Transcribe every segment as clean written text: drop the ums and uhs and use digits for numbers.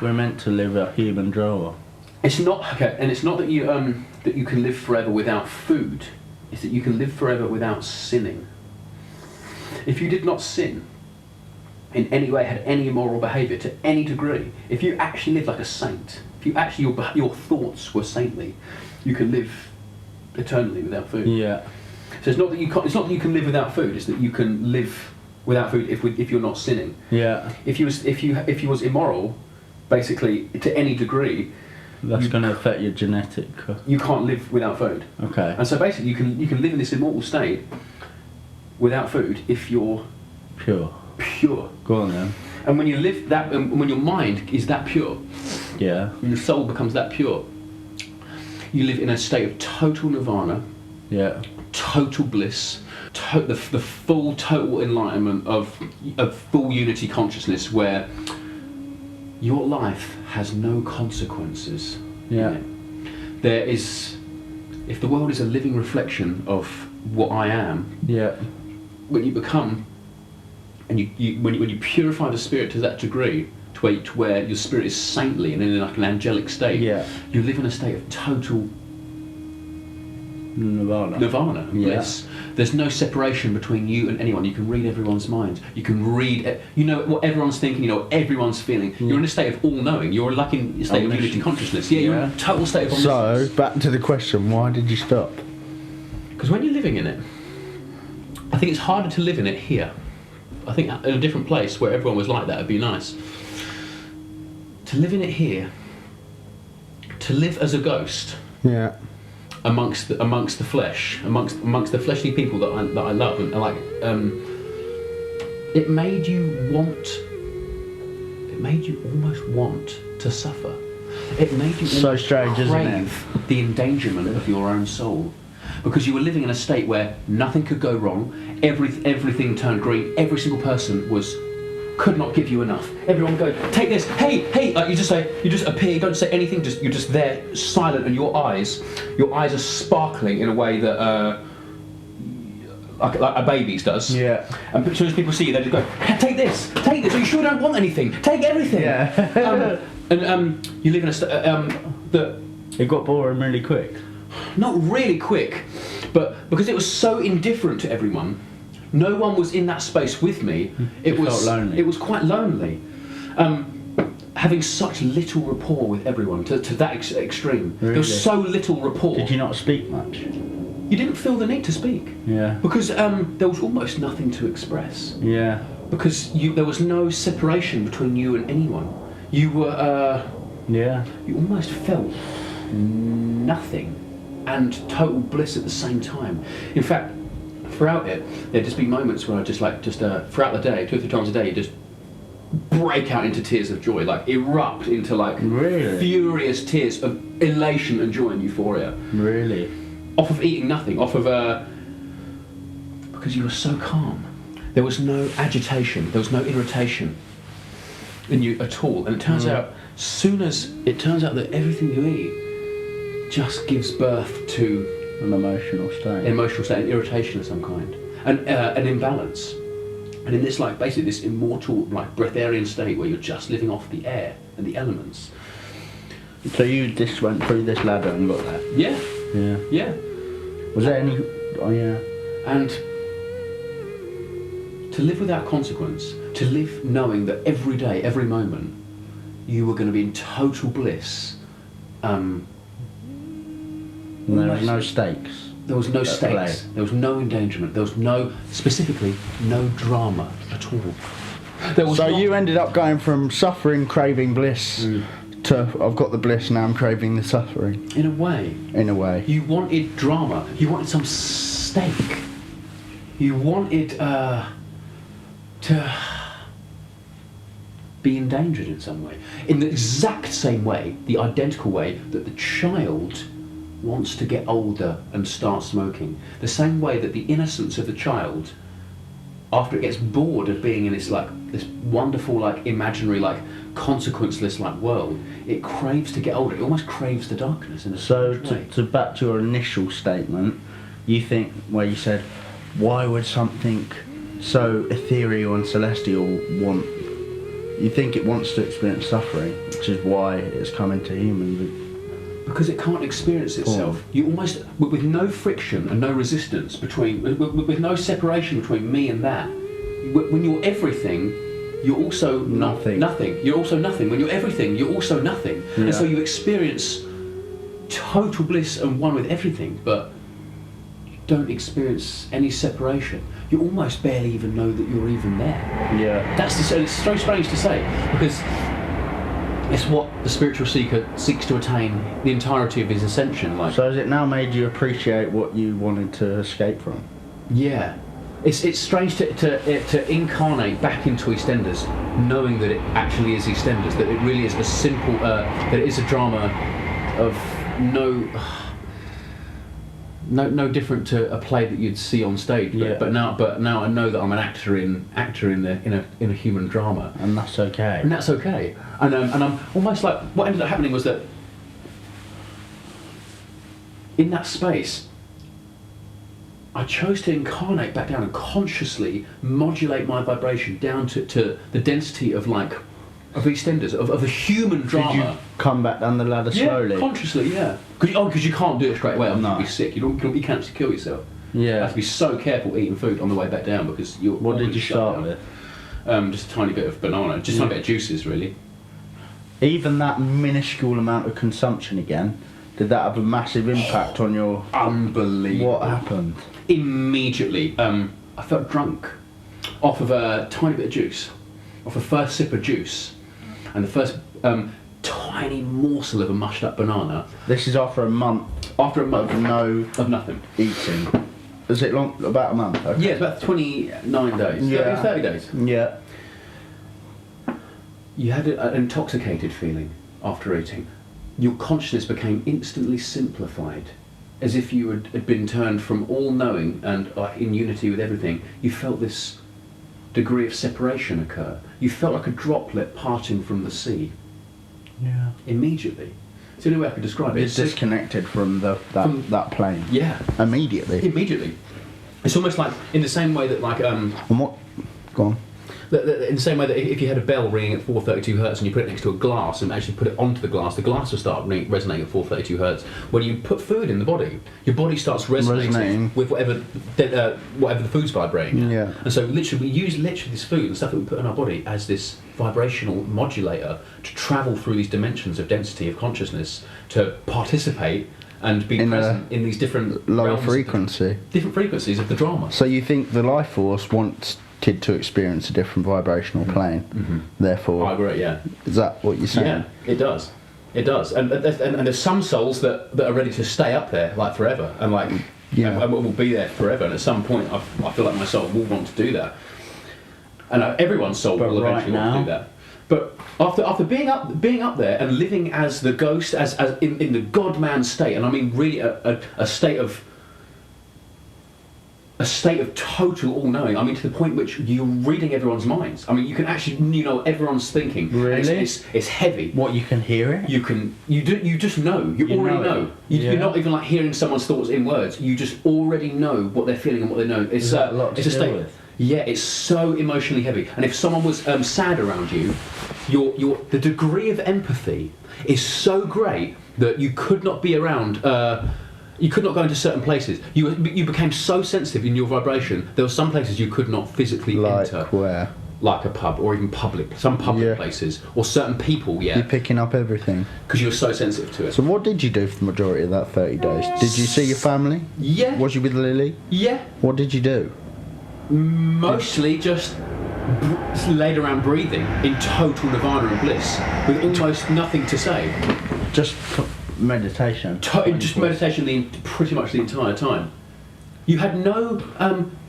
we're meant to live a human drama. It's not okay, and it's not that you can live forever without food. It's that you can live forever without sinning. If you did not sin in any way, had any immoral behaviour to any degree, if you actually lived like a saint, if you actually your thoughts were saintly, you can live eternally without food. Yeah. So it's not that you can't, it's not that you can live without food. It's that you can live without food if you're not sinning. Yeah. If you was immoral, basically to any degree, that's going to affect your genetic. You can't live without food. Okay. And so basically, you can live in this immortal state without food if you're pure. Pure. Go on then. And when you live that, when your mind is that pure, yeah, when your soul becomes that pure, you live in a state of total nirvana. Yeah. Total bliss. The full total enlightenment of full unity consciousness, where your life has no consequences. Yeah. There is, if the world is a living reflection of what I am. Yeah. When you become, and when you purify the spirit to that degree, to where your spirit is saintly and in like an angelic state. Yeah. You live in a state of total Nirvana, bliss. Yeah. There's no separation between you and anyone. You can read everyone's mind. You can read, you know what everyone's thinking, you know what everyone's feeling. Yeah. You're in a state of all-knowing. You're like in a state of unity consciousness. Yeah, you're in a total state of omniscience. So, back to the question, why did you stop? Because when you're living in it, I think it's harder to live in it here. I think in a different place where everyone was like that would be nice. To live in it here, to live as a ghost. Yeah. Amongst the flesh, amongst the fleshly people that I love, and like, it made you almost want to suffer. It made you so strange, crave isn't it? The endangerment of your own soul, because you were living in a state where nothing could go wrong. Everything turned green. Every single person could not give you enough. Everyone would go, take this, hey, like you just appear, you don't say anything, you're just there, silent, and your eyes are sparkling in a way that like a baby's does. Yeah. And as soon as people see you, they just go, take this, are you sure you don't want anything? Take everything. Yeah. You live in a state that... It got boring really quick. Not really quick, but because it was so indifferent to everyone, no one was in that space with me. It was felt lonely. It was quite lonely. Having such little rapport with everyone to that extreme. Really? There was so little rapport. Did you not speak much? You didn't feel the need to speak. Yeah. Because there was almost nothing to express. Yeah. Because there was no separation between you and anyone. You were. Yeah. You almost felt nothing and total bliss at the same time. In fact, throughout it, there'd just be moments where I just throughout the day, 2 or 3 times a day, you just break out into tears of joy, like erupt into like furious tears of elation and joy and euphoria. Really? Off of eating nothing, because you were so calm. There was no agitation, there was no irritation in you at all. And it turns out that everything you eat just gives birth to an emotional state, an irritation of some kind, and an imbalance. And in this, like, basically this immortal, like, breatharian state where you're just living off the air and the elements. So you just went through this ladder and got there? Yeah. Yeah. Yeah. Was there any... Oh, yeah. And to live without consequence, to live knowing that every day, every moment, you were going to be in total bliss. There was no stakes. There was no stakes. There was no endangerment. There was specifically no drama at all. So you ended up going from suffering, craving bliss, to I've got the bliss, now I'm craving the suffering. In a way. In a way. You wanted drama. You wanted some stake. You wanted to be endangered in some way. In the exact same way, the identical way that the child wants to get older and start smoking. The same way that the innocence of the child, after it gets bored of being in this wonderful, like, imaginary, like, consequenceless, like, world, it craves to get older. It almost craves the darkness in a strange way. To back to your initial statement, you think where you said, why would something so ethereal and celestial want You think it wants to experience suffering, which is why it's come into human. Because it can't experience itself. You almost, with no friction and no resistance between, with no separation between me and that. When you're everything, you're also Nothing. Nothing. You're also nothing. When you're everything, you're also nothing. Yeah. And so you experience total bliss and one with everything, but you don't experience any separation. You almost barely even know that you're even there. Yeah. It's so strange to say, because it's what the spiritual seeker seeks to attain the entirety of his ascension. Like, So has it now made you appreciate what you wanted to escape from? yeah, it's strange to incarnate back into EastEnders, knowing that it actually is EastEnders, that it really is a simple, that it is a drama of no different to a play that you'd see on stage. But now I know that I'm an actor in a human drama, And that's okay. and that's okay. And I'm almost like, what ended up happening was that in that space, I chose to incarnate back down and consciously modulate my vibration down to the density of EastEnders, of a human drama. Did you come back down the ladder slowly? Yeah, consciously, yeah. Because you can't do it straight away. No. You'll be sick. You can't actually kill yourself. You Yeah. have to be so careful eating food on the way back down, because you're. What did you start with? Just a tiny bit of banana, just a tiny bit of juices, really. Even that minuscule amount of consumption again, did that have a massive impact on your... Unbelievable. What happened? Immediately, I felt drunk off of a tiny bit of juice, off the first sip of juice, and the first tiny morsel of a mushed up banana. This is after a month After a month of nothing. eating. Is it long? About a month? Okay. Yeah, it's about 29 days. Yeah. 30 days. Yeah. You had an intoxicated feeling after eating. Your consciousness became instantly simplified, as if you had been turned from all-knowing and in unity with everything. You felt this degree of separation occur. You felt like a droplet parting from the sea. Yeah. Immediately. It's the only way I could describe it. It's disconnected from that plane. Yeah. Immediately. Immediately. It's almost like, in the same way that And what? Go on. in the same way that if you had a bell ringing at 432 hertz and you put it next to a glass and actually put it onto the glass will start resonating at 432 hertz. When you put food in the body, your body starts resonating with whatever the food's vibrating. Yeah. And so literally we use this food and stuff that we put in our body as this vibrational modulator to travel through these dimensions of density of consciousness, to participate and be present in these different lower realms, frequency. different frequencies of the drama. So you think the life force wanted to experience a different vibrational plane, therefore... I agree, yeah. Is that what you're saying? Yeah, it does. It does. And there's some souls that are ready to stay up there, like, forever, and and will be there forever, and at some point I feel like my soul will want to do that. And everyone's soul will eventually want to do that. But after being up there and living as the ghost, as in the God-man state, and I mean really a state of total all-knowing. I mean, to the point which you're reading everyone's minds. I mean, you can actually what everyone's thinking. Really? It's heavy. What, you can hear it? You just know. You already know. You're not even like hearing someone's thoughts in words. You just already know what they're feeling and what they know. It's a lot to it's a deal state. with. Yeah, it's so emotionally heavy. And if someone was sad around you, the degree of empathy is so great that you could not be around. You could not go into certain places. You became so sensitive in your vibration. There were some places you could not physically enter. Like where? Like a pub, or even some public places, or certain people. Yeah. You're picking up everything. Because you were so sensitive to it. So what did you do for the majority of that 30 days? Did you see your family? Yeah. Was you with Lily? Yeah. What did you do? Mostly just laid around breathing in total nirvana and bliss, with almost nothing to say. Just meditation. Just meditation pretty much the entire time. You had no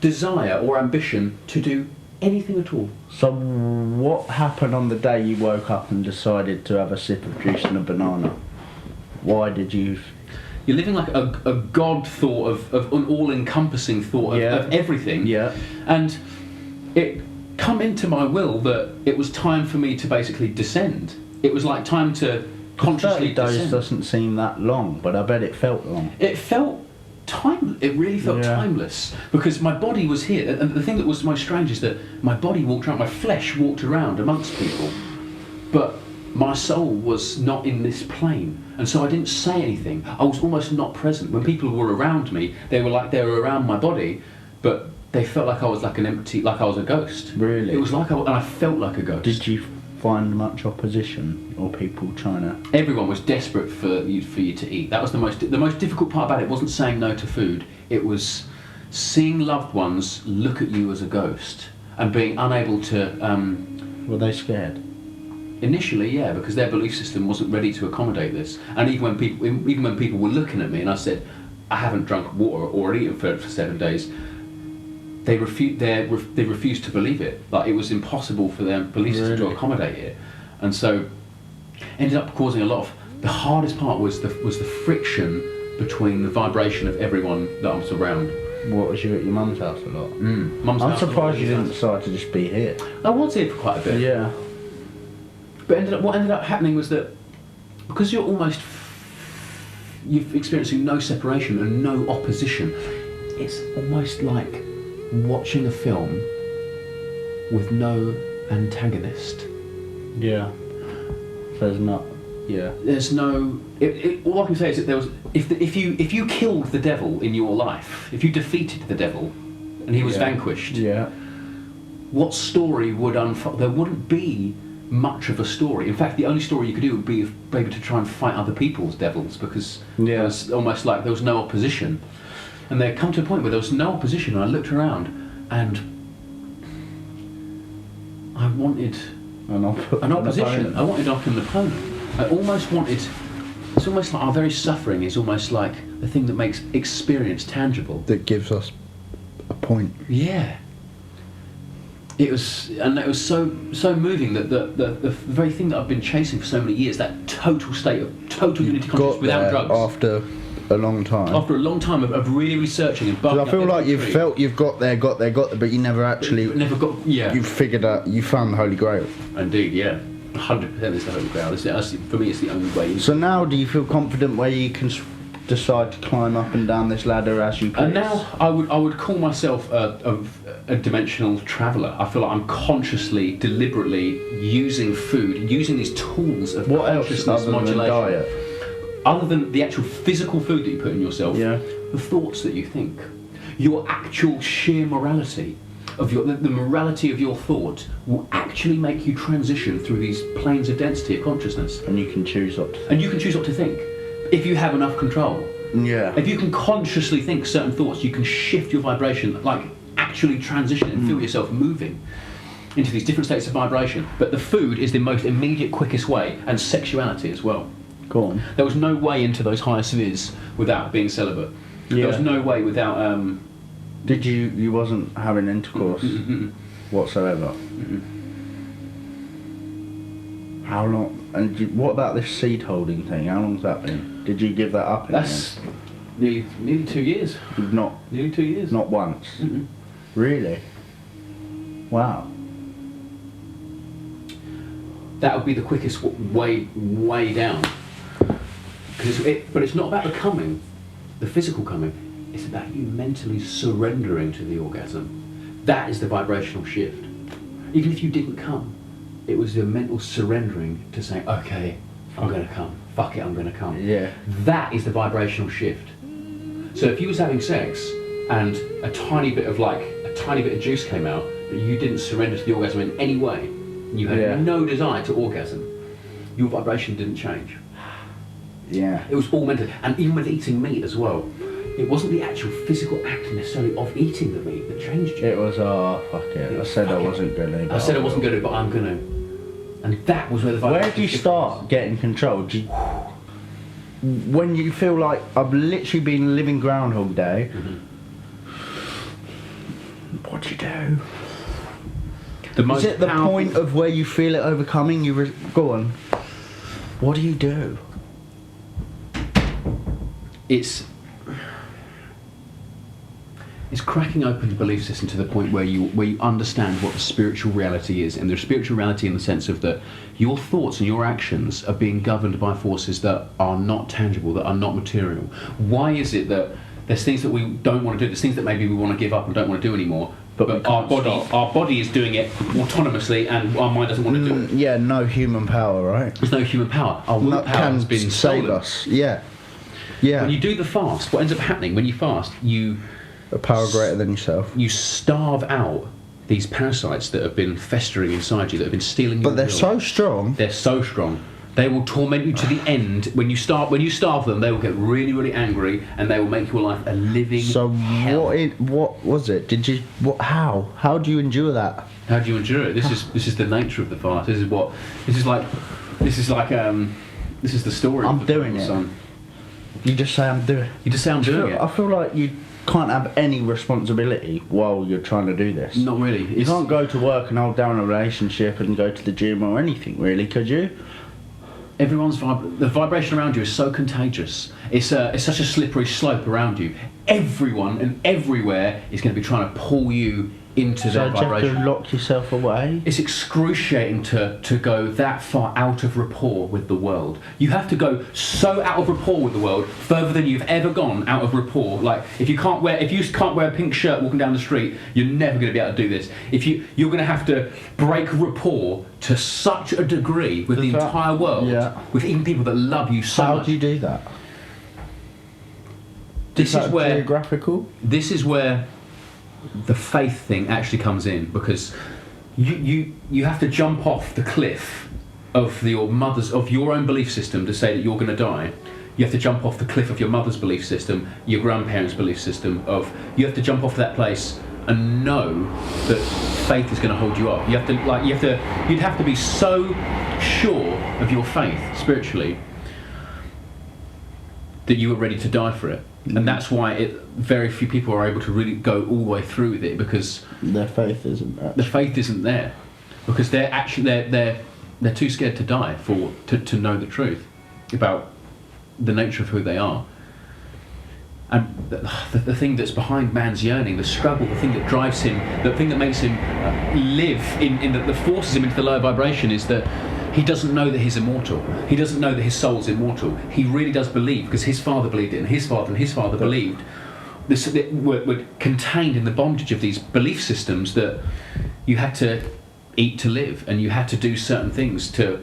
desire or ambition to do anything at all. So what happened on the day you woke up and decided to have a sip of juice and a banana? Why did you... You're living like a God thought of an all-encompassing thought of everything. Yeah. And it come into my will that it was time for me to basically descend. It was like time to consciously 30 days descend. doesn't seem that long, but I bet it felt long. It felt it really felt timeless, because my body was here, and the thing that was most strange is that my body walked around, my flesh walked around amongst people, but my soul was not in this plane, and so I didn't say anything. I was almost not present. When people were around me, they were around my body, but they felt like I was like like I was a ghost. Really? It was like and I felt like a ghost. Did you find much opposition or people trying to? Everyone was desperate for you to eat. That was the most difficult part about it. Wasn't saying no to food. It was seeing loved ones look at you as a ghost and being unable to. Were they scared? Initially, yeah, because their belief system wasn't ready to accommodate this. And even when people were looking at me and I said, I haven't drunk water or eaten for 7 days, they refused to believe it. Like, it was impossible for their belief system to accommodate it. And so ended up causing a lot of. The hardest part was the friction between the vibration of everyone that I was around. What, was you at your mum's house a lot? Mum's I'm house surprised was you didn't decide to just be here. I was here for quite a bit. Yeah. But what ended up happening was that because you're experiencing no separation and no opposition, it's almost like watching a film with no antagonist. Yeah. There's not. Yeah. There's no. All I can say is that there was. If you killed the devil in your life, if you defeated the devil, and he was vanquished. Yeah. What story would unfold? There wouldn't be much of a story. In fact, the only story you could do would be maybe to try and fight other people's devils, because it was almost like there was no opposition. And there come to a point where there was no opposition, and I looked around and I wanted an opposition. I wanted like an opponent. I almost wanted. It's almost like our very suffering is almost like the thing that makes experience tangible. That gives us a point. Yeah. It was so moving that the very thing that I've been chasing for so many years, that total state of total unity consciousness without drugs. After a long time. After a long time of really researching and bugging. I feel like you've felt you've got there, but you never actually. Never got. Yeah. You figured out. You found the Holy Grail. Indeed, yeah. 100% is the Holy Grail. For me, it's the only way. So now, do you feel confident where you can decide to climb up and down this ladder as you please? And now I would call myself a dimensional traveller. I feel like I'm consciously, deliberately using food, using these tools of consciousness modulation. Diet? Other than the actual physical food that you put in yourself, the thoughts that you think, your actual sheer morality of the morality of your thought will actually make you transition through these planes of density of consciousness. And you can choose what to think. And you can choose what to think. If you have enough control. Yeah. If you can consciously think certain thoughts, you can shift your vibration, like actually transition and feel yourself moving into these different states of vibration. But the food is the most immediate, quickest way, and sexuality as well. Go on. There was no way into those higher spheres without being celibate. There was no way without... Did you wasn't having intercourse whatsoever? How long? And what about this seed holding thing? How long's that been? Did you give that up? That's nearly 2 years. You've not? Nearly 2 years. Not once. Really? Wow. That would be the quickest way down. But it's not about the coming, the physical coming. It's about you mentally surrendering to the orgasm. That is the vibrational shift. Even if you didn't come, it was the mental surrendering to saying, okay, I'm going to come. Fuck it, I'm going to come. Yeah. That is the vibrational shift. So if you was having sex and a tiny bit of juice came out, but you didn't surrender to the orgasm in any way, you had no desire to orgasm, your vibration didn't change. Yeah. It was all mental. And even with eating meat as well, it wasn't the actual physical act necessarily of eating the meat that changed you. It was, fuck it. I said I wasn't going to. I said I wasn't going to, but I'm going to. And that was where the vibration. Where do you start getting control? When you feel like I've literally been living Groundhog Day, what do you do? Is it the point of where you feel it overcoming? Go on. What do you do? It's cracking open the belief system to the point where you understand what the spiritual reality is, and the spiritual reality in the sense of that your thoughts and your actions are being governed by forces that are not tangible, that are not material. Why is it that there's things that we don't want to do, there's things that maybe we want to give up and don't want to do anymore, But our body is doing it autonomously, and our mind doesn't want to do it. Yeah, no human power, right? There's no human power. Our willpower has been save stolen. us. Yeah. Yeah. When you do the fast, what ends up happening when you fast, A power greater than yourself. you starve out these parasites that have been festering inside you, that have been stealing your But they're will. so strong. They're so strong. They will torment you to the end. When you starve them, they will get really, really angry, and they will make your life a living hell. What was it? How do you endure that? How do you endure it? This is the nature of the fast. This is the story. I'm of the doing it. Son. You just say I'm doing. You just say I'm doing it. I feel like you can't have any responsibility while you're trying to do this. Not really. You can't go to work and hold down a relationship and go to the gym or anything, really, could you? The vibration around you is so contagious. It's such a slippery slope around you. Everyone and everywhere is going to be trying to pull you into their So you vibration. have to lock yourself away. It's excruciating to go that far out of rapport with the world. You have to go so out of rapport with the world, further than you've ever gone out of rapport. Like if you can't wear a pink shirt walking down the street, you're never going to be able to do this. You're going to have to break rapport to such a degree with the entire world, with even people that love you so much. How do you do that? This is where geographical. This is where the faith thing actually comes in, because you have to jump off the cliff of your own belief system to say that you're going to die. You have to jump off the cliff of your mother's belief system, your grandparents' belief system. You have to jump off that place and know that faith is going to hold you up. You'd have to be so sure of your faith spiritually that you were ready to die for it. And that's why very few people are able to really go all the way through with it, because their faith isn't there. The faith isn't there, because they're too scared to die to know the truth about the nature of who they are. And the thing that's behind man's yearning, the struggle, the thing that drives him, the thing that makes him live that forces him into the lower vibration, is that he doesn't know that he's immortal. He doesn't know that his soul's immortal. He really does believe, because his father believed it, and his father believed. We're contained in the bondage of these belief systems that you had to eat to live, and you had to do certain things to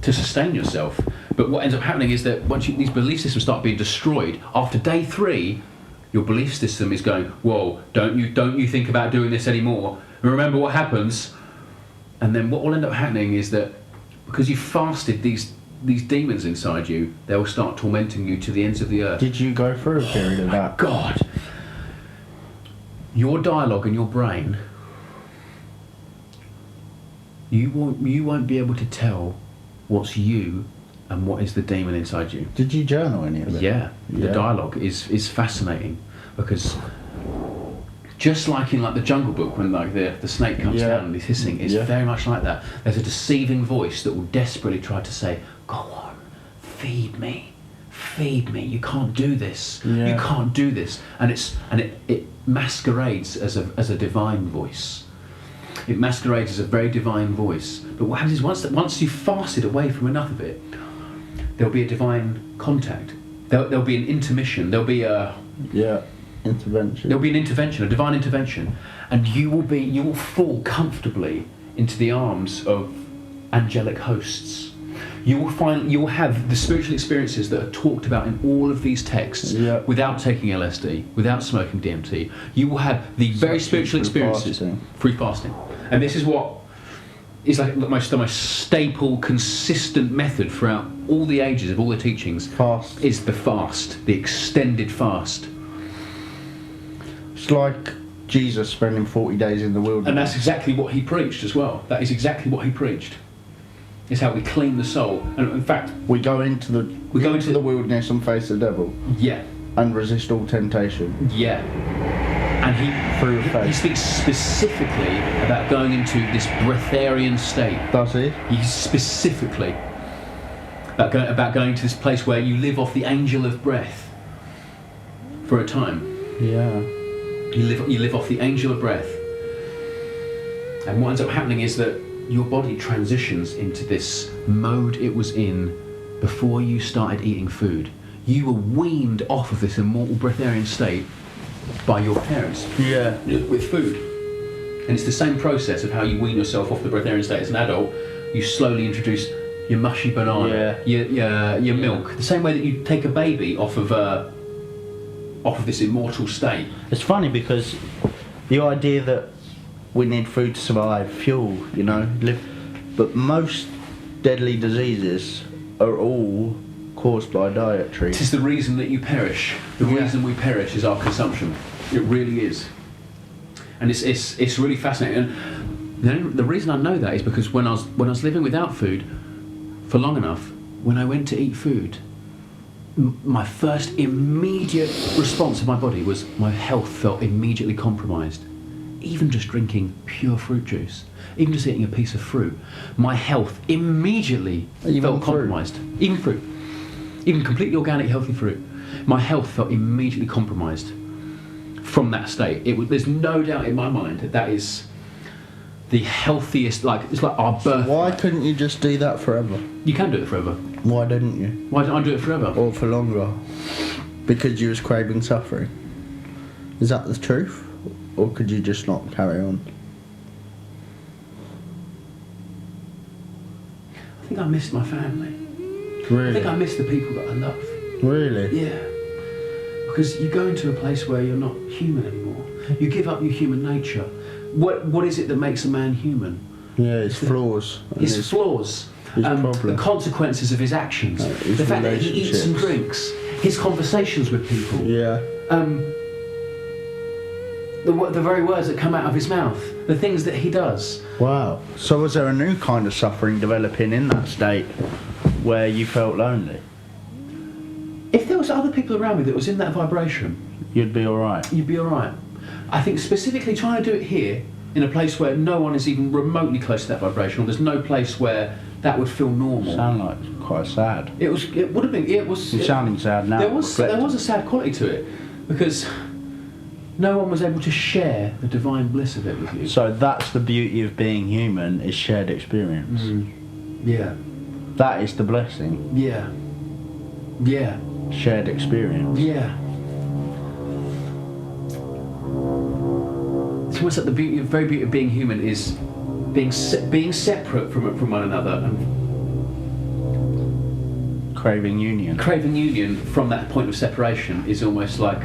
sustain yourself. But what ends up happening is that once these belief systems start being destroyed, after day 3, your belief system is going, whoa, don't you think about doing this anymore. Remember what happens. And then what will end up happening is that because you fasted these demons inside you, they will start tormenting you to the ends of the earth. Did you go through a period of that? God. Your dialogue in your brain, you won't be able to tell what's you and what is the demon inside you. Did you journal any of it? Yeah. The dialogue is fascinating, because just like in the Jungle Book, when the snake comes down and he's hissing, it's very much like that. There's a deceiving voice that will desperately try to say, go on, feed me, you can't do this, you can't do this. And it masquerades as a divine voice. It masquerades as a very divine voice. But what happens is once you've fasted away from enough of it, there'll be a divine contact. There'll be an intermission. There'll be a intervention. There'll be an intervention, a divine intervention, and you will fall comfortably into the arms of angelic hosts. You will have the spiritual experiences that are talked about in all of these texts without taking LSD, without smoking DMT. You will have the very spiritual experiences through fasting. And this is what is the most staple, consistent method throughout all the ages of all the teachings. Fast. Is the fast, the extended fast. It's like Jesus spending 40 days in the wilderness. And that's exactly what he preached as well. That is exactly what he preached. It's how we clean the soul. And in fact, we go into the wilderness and face the devil. Yeah. And resist all temptation. Yeah. And he speaks specifically about going into this breatharian state. Does he? He specifically about going to this place where you live off the angel of breath for a time. Yeah. You live off the angel of breath. And what ends up happening is that your body transitions into this mode it was in before you started eating food. You were weaned off of this immortal breatharian state by your parents. Yeah. With food. And it's the same process of how you wean yourself off the breatharian state as an adult. You slowly introduce your mushy banana, your milk, the same way that you take a baby off of this immortal state. It's funny because the idea that we need food to survive, fuel, live, but most deadly diseases are all caused by dietary. This is the reason that you perish. The reason we perish is our consumption. It really is. And it's really fascinating. And the reason I know that is because when I was living without food for long enough, when I went to eat food, my first immediate response of my body was my health felt immediately compromised. Even just drinking pure fruit juice, even just eating a piece of fruit, my health immediately felt compromised. Even fruit. Even completely organic, healthy fruit. My health felt immediately compromised from that state. There's no doubt in my mind that is the healthiest, it's like our birth. Why couldn't you just do that forever? You can do it forever. Why didn't you? Why didn't I do it forever? Or for longer? Because you was craving suffering. Is that the truth? Or could you just not carry on? I think I missed my family. Really? I think I missed the people that I love. Really? Yeah. Because you go into a place where you're not human anymore. You give up your human nature. What is it that makes a man human? Yeah, his flaws. His flaws. The consequences of his actions. The fact that he eats and drinks. His conversations with people. Yeah. The very words that come out of his mouth. The things that he does. Wow. So was there a new kind of suffering developing in that state where you felt lonely? If there was other people around me that was in that vibration, you'd be alright. You'd be alright. I think specifically trying to do it here, in a place where no one is even remotely close to that vibration, or there's no place where that would feel normal. Sound like quite sad. It would have been. It was. You're sounding sad now. There was a sad quality to it, because no one was able to share the divine bliss of it with you. So that's the beauty of being human, is shared experience. Yeah. That is the blessing. Yeah. Yeah. Shared experience. Yeah. It's almost like the very beauty of being human is being separate from one another and craving union. Craving union from that point of separation is almost like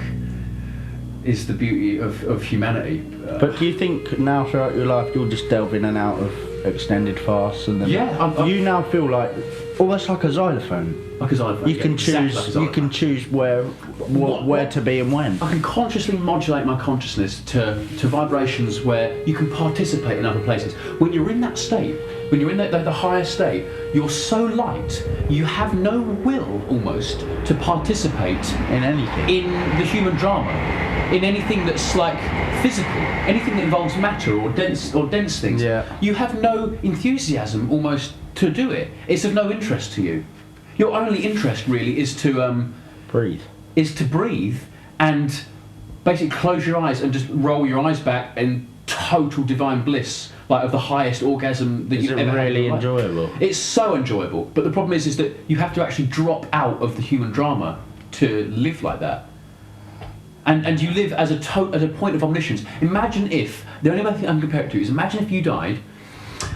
the beauty of humanity. But do you think now throughout your life you'll just delve in and out of extended fasts and then you now feel like almost like a xylophone? Like a xylophone. You can choose. You can choose where to be and when. I can consciously modulate my consciousness to vibrations where you can participate in other places. When you're in that state, when you're in the higher state, you're so light, you have no will almost to participate in anything. In the human drama, in anything that's like physical, anything that involves matter or dense things. Yeah. You have no enthusiasm almost to do it. It's of no interest to you. Your only interest really is to breathe. Is to breathe and basically close your eyes and just roll your eyes back in total divine bliss, like of the highest orgasm that you've ever had. Is it really enjoyable? It's so enjoyable. But the problem is that you have to actually drop out of the human drama to live like that. And you live as a point of omniscience. Imagine if, the only way I can compare it to is, imagine if you died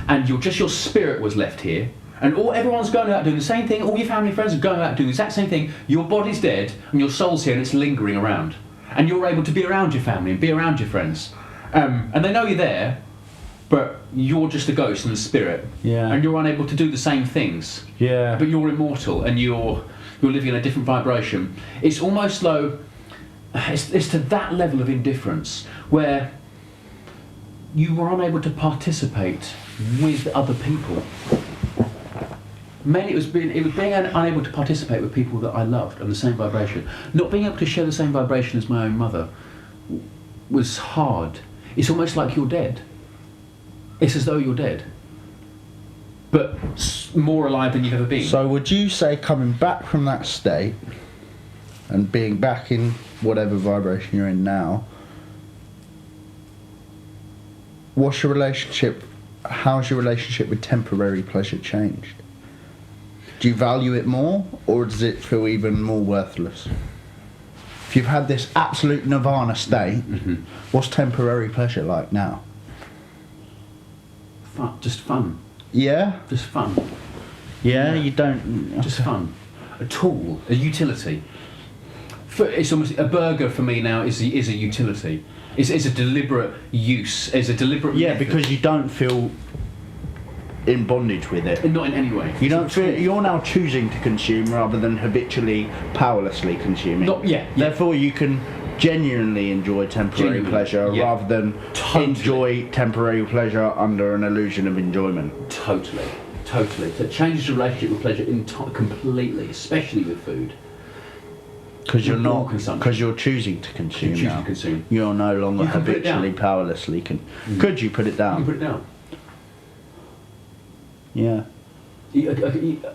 and your spirit was left here, and everyone's going out doing the same thing, all your family and friends are going out doing the exact same thing, your body's dead and your soul's here and it's lingering around. And you're able to be around your family and be around your friends. And they know you're there, but you're just a ghost and a spirit. Yeah. And you're unable to do the same things. Yeah. But you're immortal and you're living in a different vibration. It's almost though, it's to that level of indifference where you were unable to participate with other people. Mainly it was being unable to participate with people that I loved on the same vibration. Not being able to share the same vibration as my own mother was hard. It's almost like you're dead. It's as though you're dead, but more alive than you've ever been. So would you say coming back from that state and being back in whatever vibration you're in now, how's your relationship with temporary pleasure changed? Do you value it more, or does it feel even more worthless? If you've had this absolute nirvana state, what's temporary pleasure like now? fun. Just fun. Yeah. Just fun. Yeah. You don't. Just fun. A tool, a utility. It's almost a burger for me now is a utility. It's a deliberate use. It's a deliberate. Yeah, method. because you don't feel in bondage with it. Not in any way. You don't feel. You're now choosing to consume rather than habitually, powerlessly consuming. Yeah. Therefore, you can genuinely enjoy temporary pleasure rather than enjoy temporary pleasure under an illusion of enjoyment. Totally. So it changes your relationship with pleasure completely, especially with food. Because you're not. Consumption. Because you're choosing to consume. You choose now. to consume. You're no longer You can put it down. habitually, powerlessly. Could you put it down? You put it down. Yeah.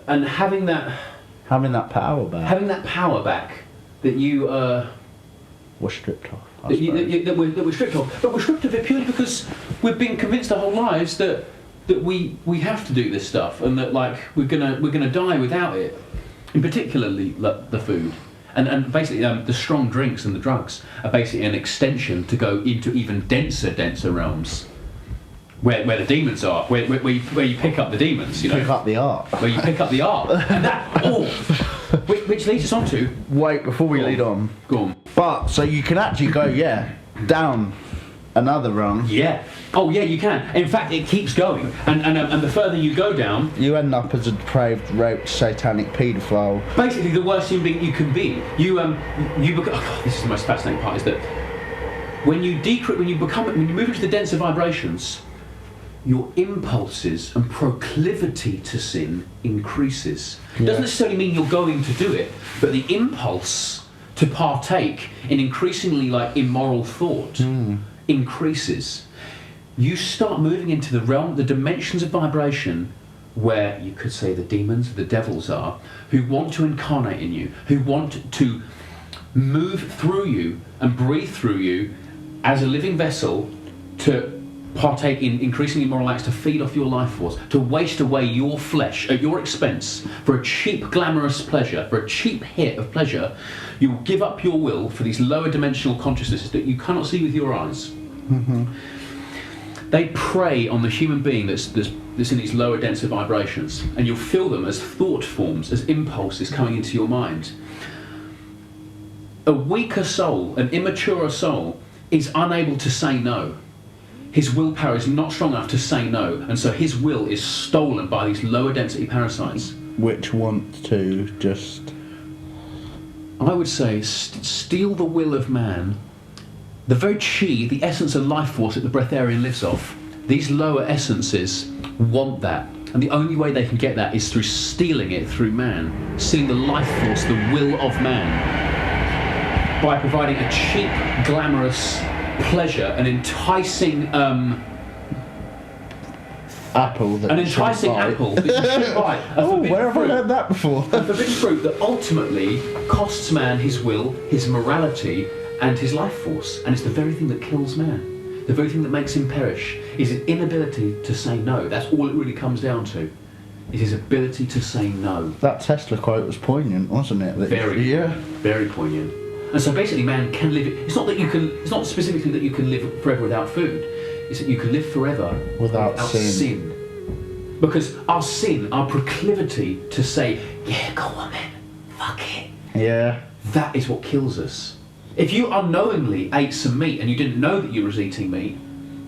And having that power back. that you was stripped off. that we're stripped of, but we're stripped of it purely because we've been convinced our whole lives that we have to do this stuff and that like we're gonna die without it, in particularly like, the food. And basically, the strong drinks and the drugs are basically an extension to go into even denser realms, where the demons are, where you pick up the demons, you know. Pick up the art. Where you pick up the art, and that which leads us on to. Wait, before we lead on. Go on. But so you can actually go, down another rung. Yeah. Oh yeah, you can. In fact, it keeps going, and the further you go down, You end up as a depraved, raped, satanic paedophile. basically the worst human being you can be. You become. Oh God, this is the most fascinating part: is that when you move into the denser vibrations, your impulses and proclivity to sin increases. It doesn't necessarily mean you're going to do it, but the impulse to partake in increasingly like immoral thought increases. You start moving into the dimensions of vibration where you could say the demons, the devils are, who want to incarnate in you, who want to move through you and breathe through you as a living vessel to partake in increasingly immoral acts, to feed off your life force, to waste away your flesh at your expense for a cheap, glamorous pleasure, for a cheap hit of pleasure. You will give up your will for these lower dimensional consciousnesses that you cannot see with your eyes. Mm-hmm. They prey on the human being that's in these lower, denser vibrations, and you'll feel them as thought forms, as impulses coming into your mind. A weaker soul, an immature soul, is unable to say no. His willpower is not strong enough to say no, and so his will is stolen by these lower density parasites. Which want to just... I would say steal the will of man. The very chi, the essence of life force that the Breatharian lives off, these lower essences want that. And the only way they can get that is through stealing it through man. Stealing the life force, the will of man. By providing a cheap, glamorous pleasure, an enticing apple that an enticing apple that you should buy. Where have I heard that before? A forbidden fruit that ultimately costs man his will, his morality, and his life force. And it's the very thing that kills man. The very thing that makes him perish is his inability to say no. That's all it really comes down to. Is his ability to say no. That Tesla quote was poignant, wasn't it? Very poignant. And so basically man can live, it's not specifically that you can live forever without food, it's that you can live forever without sin. Because our sin, our proclivity to say, yeah, go on then, fuck it. Yeah. That is what kills us. If you unknowingly ate some meat and you didn't know that you were eating meat,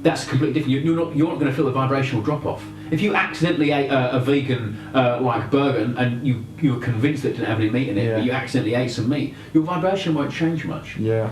that's completely different. You're not going to feel a vibrational drop off. If you accidentally ate a vegan like burger and you were convinced that it didn't have any meat in it, but you accidentally ate some meat, your vibration won't change much. Yeah.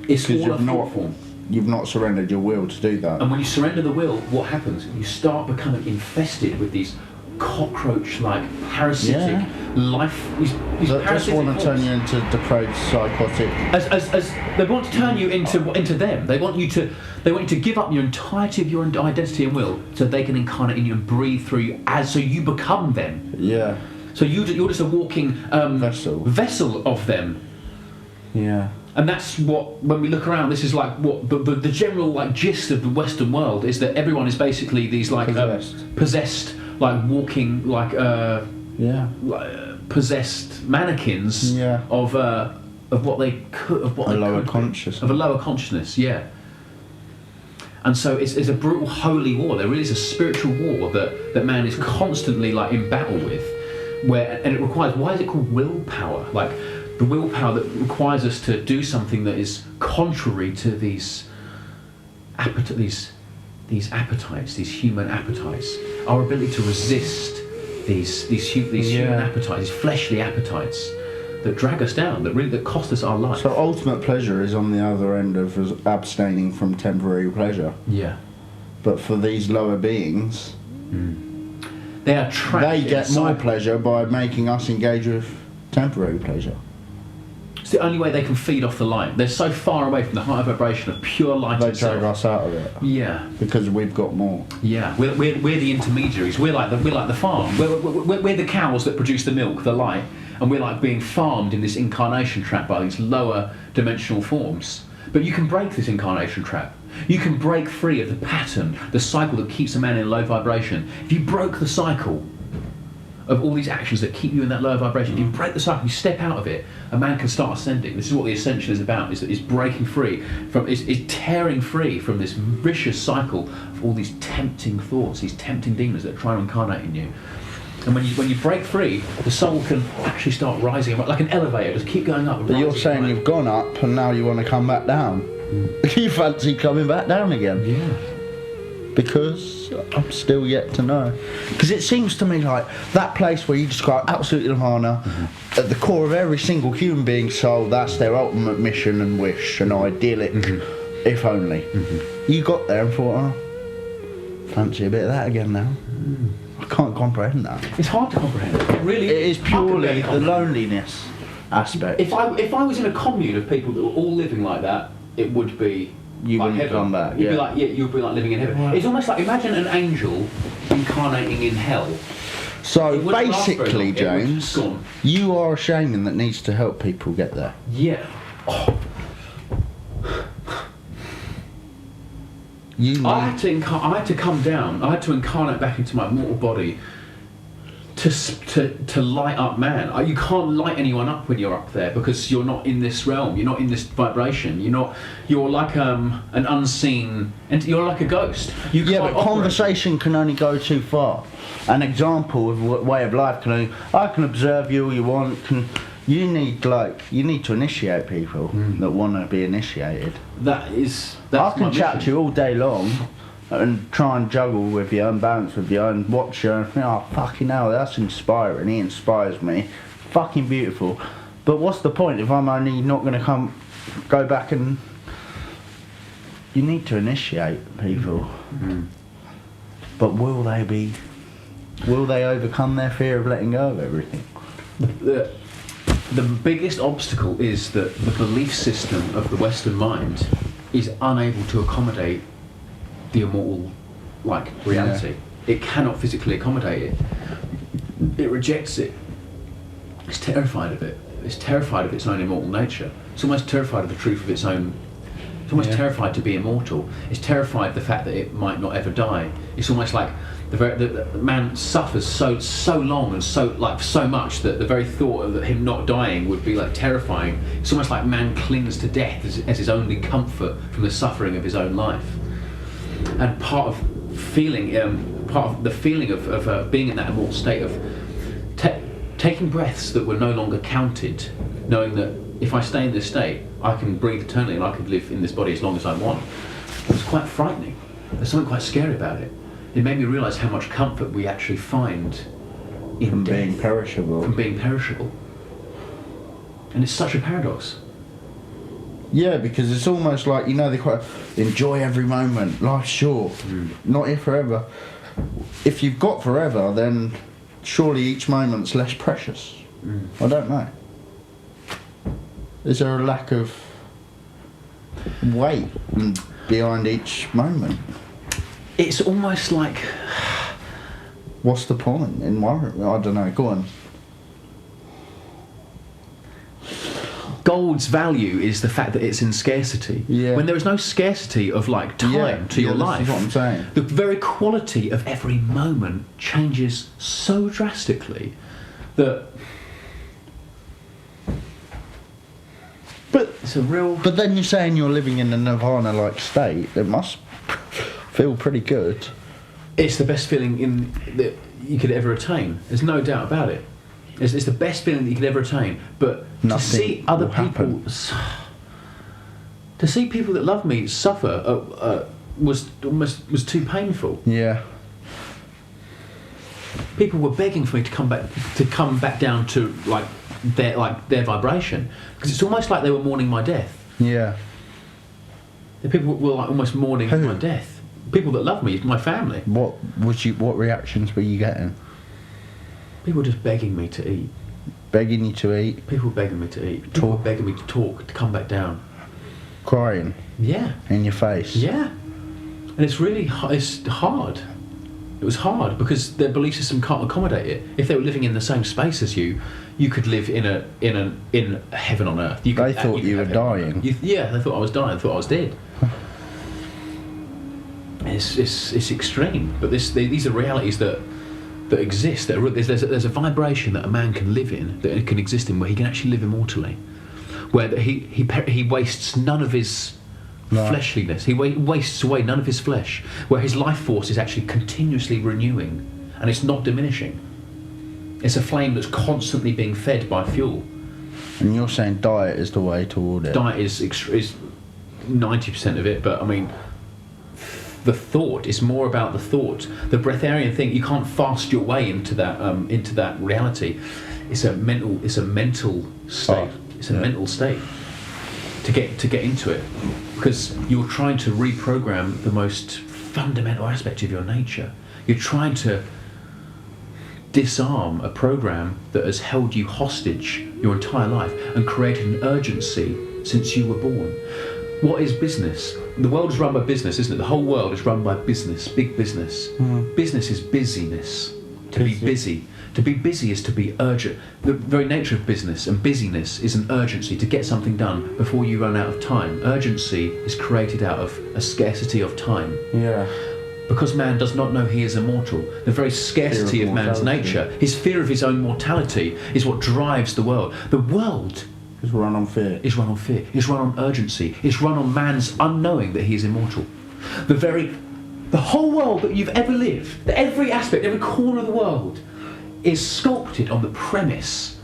It's all a thought form. You've not surrendered your will to do that. And when you surrender the will, what happens? You start becoming infested with these cockroach-like parasitic life. These they just want to turn you into depraved, psychotic. As they want to turn you into them. They want you to give up your entirety of your identity and will, so they can incarnate in you and breathe through you, so you become them. Yeah. So you're just a walking vessel of them. Yeah. And that's what, when we look around, this is like what the general like gist of the Western world is that everyone is basically these like possessed like walking like possessed mannequins of what they could of what a lower consciousness. Of a lower consciousness, yeah. And so it's a brutal holy war. There really is a spiritual war that man is constantly like in battle with, and it requires, why is it called willpower? Like the willpower that requires us to do something that is contrary to these appetites, these human appetites, our ability to resist these human appetites, these fleshly appetites that drag us down, that cost us our life. So ultimate pleasure is on the other end of us abstaining from temporary pleasure. Yeah. But for these lower beings, they are trapped. they get more inside. pleasure by making us engage with temporary pleasure. It's the only way they can feed off the light. They're so far away from the higher vibration of pure light They itself. drag us out of it. Yeah. Because we've got more. Yeah, we're the intermediaries. We're like the farm. We're the cows that produce the milk, the light, and we're like being farmed in this incarnation trap by these lower dimensional forms. But you can break this incarnation trap. You can break free of the pattern, the cycle that keeps a man in low vibration. If you broke the cycle of all these actions that keep you in that lower vibration, if you break the cycle, you step out of it, a man can start ascending. This is what the ascension is about, is breaking free, is tearing free from this vicious cycle of all these tempting thoughts, these tempting demons that try to incarnate in you. And when you break free, the soul can actually start rising, like an elevator, just keep going up. But you're saying you've gone up and now you want to come back down. You fancy coming back down again? Yeah. Because I'm still yet to know. Because it seems to me like that place where you describe absolute nirvana, at the core of every single human being's soul, that's their ultimate mission and wish and idyllic, if only. You got there and thought, oh, fancy a bit of that again now. I can't comprehend that. It's hard to comprehend. It really It is I can purely barely the comprehend. loneliness aspect. If I was in a commune of people that were all living like that, it would be You like wouldn't heaven. come back, You'd be yeah. like, you'd be like living in heaven. It's almost like, imagine an angel incarnating in hell. So It wouldn't last very basically, long. It would James, just gone. you are a shaman that needs to help people get there. Yeah. Oh, You need, I had to come down. I had to incarnate back into my mortal body to light up man. You can't light anyone up when you're up there because you're not in this realm. You're not in this vibration. You're like an unseen, and you're like a ghost. You yeah, can't but operate. conversation can only go too far. An example of way of life can only, I can observe you all you want. You need to initiate people that want to be initiated. That's I can my chat mission. to you all day long and try and juggle with you and balance with you and watch you and think, oh fucking hell, that's inspiring, he inspires me, fucking beautiful. But what's the point if I'm only not going to go back and... You need to initiate people. But will they overcome their fear of letting go of everything? The biggest obstacle is that the belief system of the Western mind is unable to accommodate the immortal reality. It cannot physically accommodate it. It rejects it. It's terrified of it. It's terrified of its own immortal nature. It's almost terrified of the truth of its own. It's almost terrified to be immortal. It's terrified of the fact that it might not ever die. It's almost like the man suffers so long and so much that the very thought of him not dying would be like terrifying. It's almost like man clings to death as his only comfort from the suffering of his own life. And part of the feeling of being in that immortal state of taking breaths that were no longer counted, knowing that if I stay in this state, I can breathe eternally and I can live in this body as long as I want. It was quite frightening. There's something quite scary about it. It made me realise how much comfort we actually find in From death, being perishable. from being perishable. And it's such a paradox. Yeah, because it's almost like, they quite enjoy every moment, life's short, not here forever. If you've got forever, then surely each moment's less precious. I don't know. Is there a lack of weight behind each moment? It's almost like... What's the point in worrying? I don't know, go on. Gold's value is the fact that it's in scarcity. Yeah. When there is no scarcity of time to your life, This is what I'm saying. the very quality of every moment changes so drastically that... But it's a real... then you're saying you're living in a nirvana-like state. There must feel pretty good. It's the best feeling that you could ever attain. There's no doubt about it. It's the best feeling that you could ever attain. But Nothing to see other will people, happen. to see people that love me suffer was too painful. Yeah. People were begging for me to come back down to their vibration, because it's almost like they were mourning my death. Yeah. The people were like almost mourning Who? my death. People that love me, my family. What reactions were you getting? People just begging me to eat. Begging you to eat, People begging me to eat. People begging me to talk, to come back down. crying Yeah. in your face. Yeah. And it's really it's hard. It was hard because their belief system can't accommodate it. If they were living in the same space as you, you could live in heaven on earth. They thought you were dying. Yeah, they thought I was dying. They thought I was dead. It's extreme, but these are realities that exist. There's a vibration that a man can live in, that it can exist in, where he can actually live immortally, where he wastes none of his fleshliness. He wastes away none of his flesh, where his life force is actually continuously renewing, and it's not diminishing. It's a flame that's constantly being fed by fuel. And you're saying diet is the way toward it. Diet is 90% of it, but I mean, the thought is more about the thought. The Breatharian thing, you can't fast your way into that reality. It's a mental state. It's a mental state to get into it, because you're trying to reprogram the most fundamental aspect of your nature. You're trying to disarm a program that has held you hostage your entire life and created an urgency since you were born. What is business? The world is run by business, isn't it? The whole world is run by business, big business. Business is busyness. To be busy. To be busy is to be urgent. The very nature of business and busyness is an urgency to get something done before you run out of time. Urgency is created out of a scarcity of time. Yeah. Because man does not know he is immortal, the very scarcity of man's nature, his fear of his own mortality, is what drives the world. The world It's run on fear. is run on fear, it's run on urgency, it's run on man's unknowing that he is immortal. The whole world that you've ever lived, every aspect, every corner of the world, is sculpted on the premise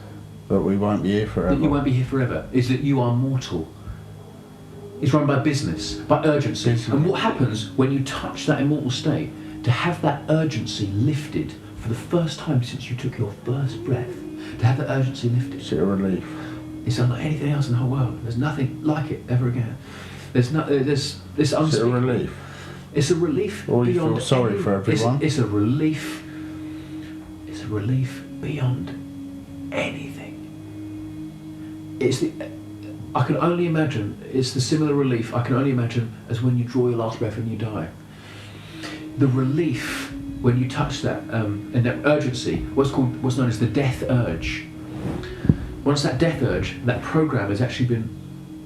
That we won't be here forever. that you won't be here forever, is that you are mortal. It's run by business, by urgency. And what happens when you touch that immortal state, to have that urgency lifted for the first time since you took your first breath, to have that urgency lifted, It's a relief. it's unlike anything else in the whole world. There's nothing like it ever again. There's this It's a unspeakable. relief. It's a relief Or you beyond feel sorry for everyone. It's a relief. It's a relief beyond anything. I can only imagine. It's the similar relief I can only imagine as when you draw your last breath and you die. The relief when you touch that and that urgency, what's known as the death urge. Once that death urge, that program has actually been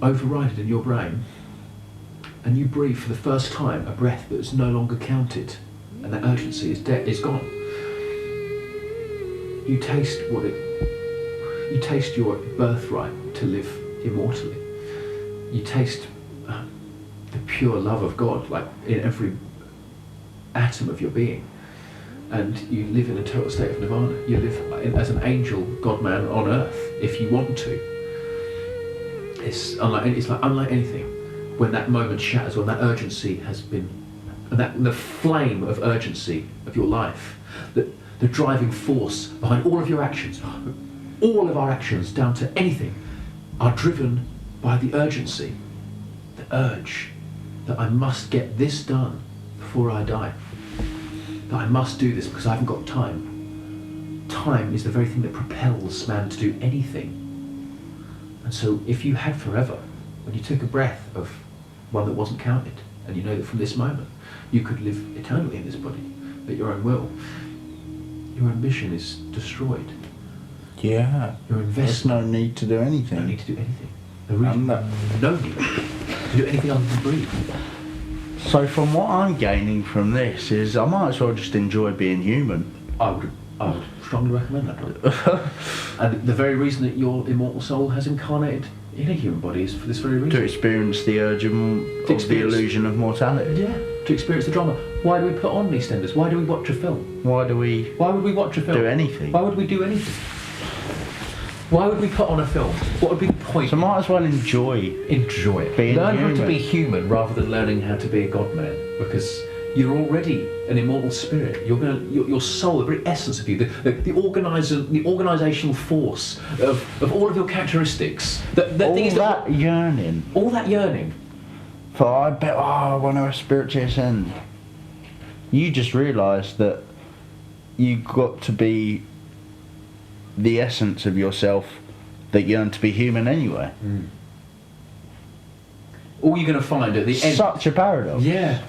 overridden in your brain, and you breathe for the first time a breath that is no longer counted, and that urgency is gone. You taste your birthright to live immortally. You taste the pure love of God, like in every atom of your being, and you live in a total state of nirvana. You live as an angel, God-man on earth, if you want to. It's unlike anything. When that moment shatters, when that urgency has been, and the flame of urgency of your life, the driving force behind all of your actions, all of our actions down to anything, are driven by the urgency, the urge that I must get this done before I die. That I must do this because I haven't got time. Time is the very thing that propels man to do anything. And so if you had forever, when you took a breath of one that wasn't counted, and you know that from this moment you could live eternally in this body at your own will, your ambition is destroyed. Yeah. Your There's investment. no need to do anything. No need to do anything. No need to do anything other than breathe. So from what I'm gaining from this is I might as well just enjoy being human. I would strongly recommend that. And the very reason that your immortal soul has incarnated in a human body is for this very reason. To experience the urge of the illusion of mortality. Yeah. to experience the drama. Why do we put on EastEnders? Why do we watch a film? Why would we watch a film? do anything? Why would we do anything? Why would we put on a film? What would be the point? So might as well enjoy it. being Learn how to human. be human rather than learning how to be a god-man, because you're already an immortal spirit. Your soul, the very essence of you, the organisational force of all of your characteristics. Yearning. All that yearning. For I bet, I want to spiritually ascend. You just realised that you got to be the essence of yourself that yearned to be human anyway. All you're going to find at the end. Such a paradox. Yeah.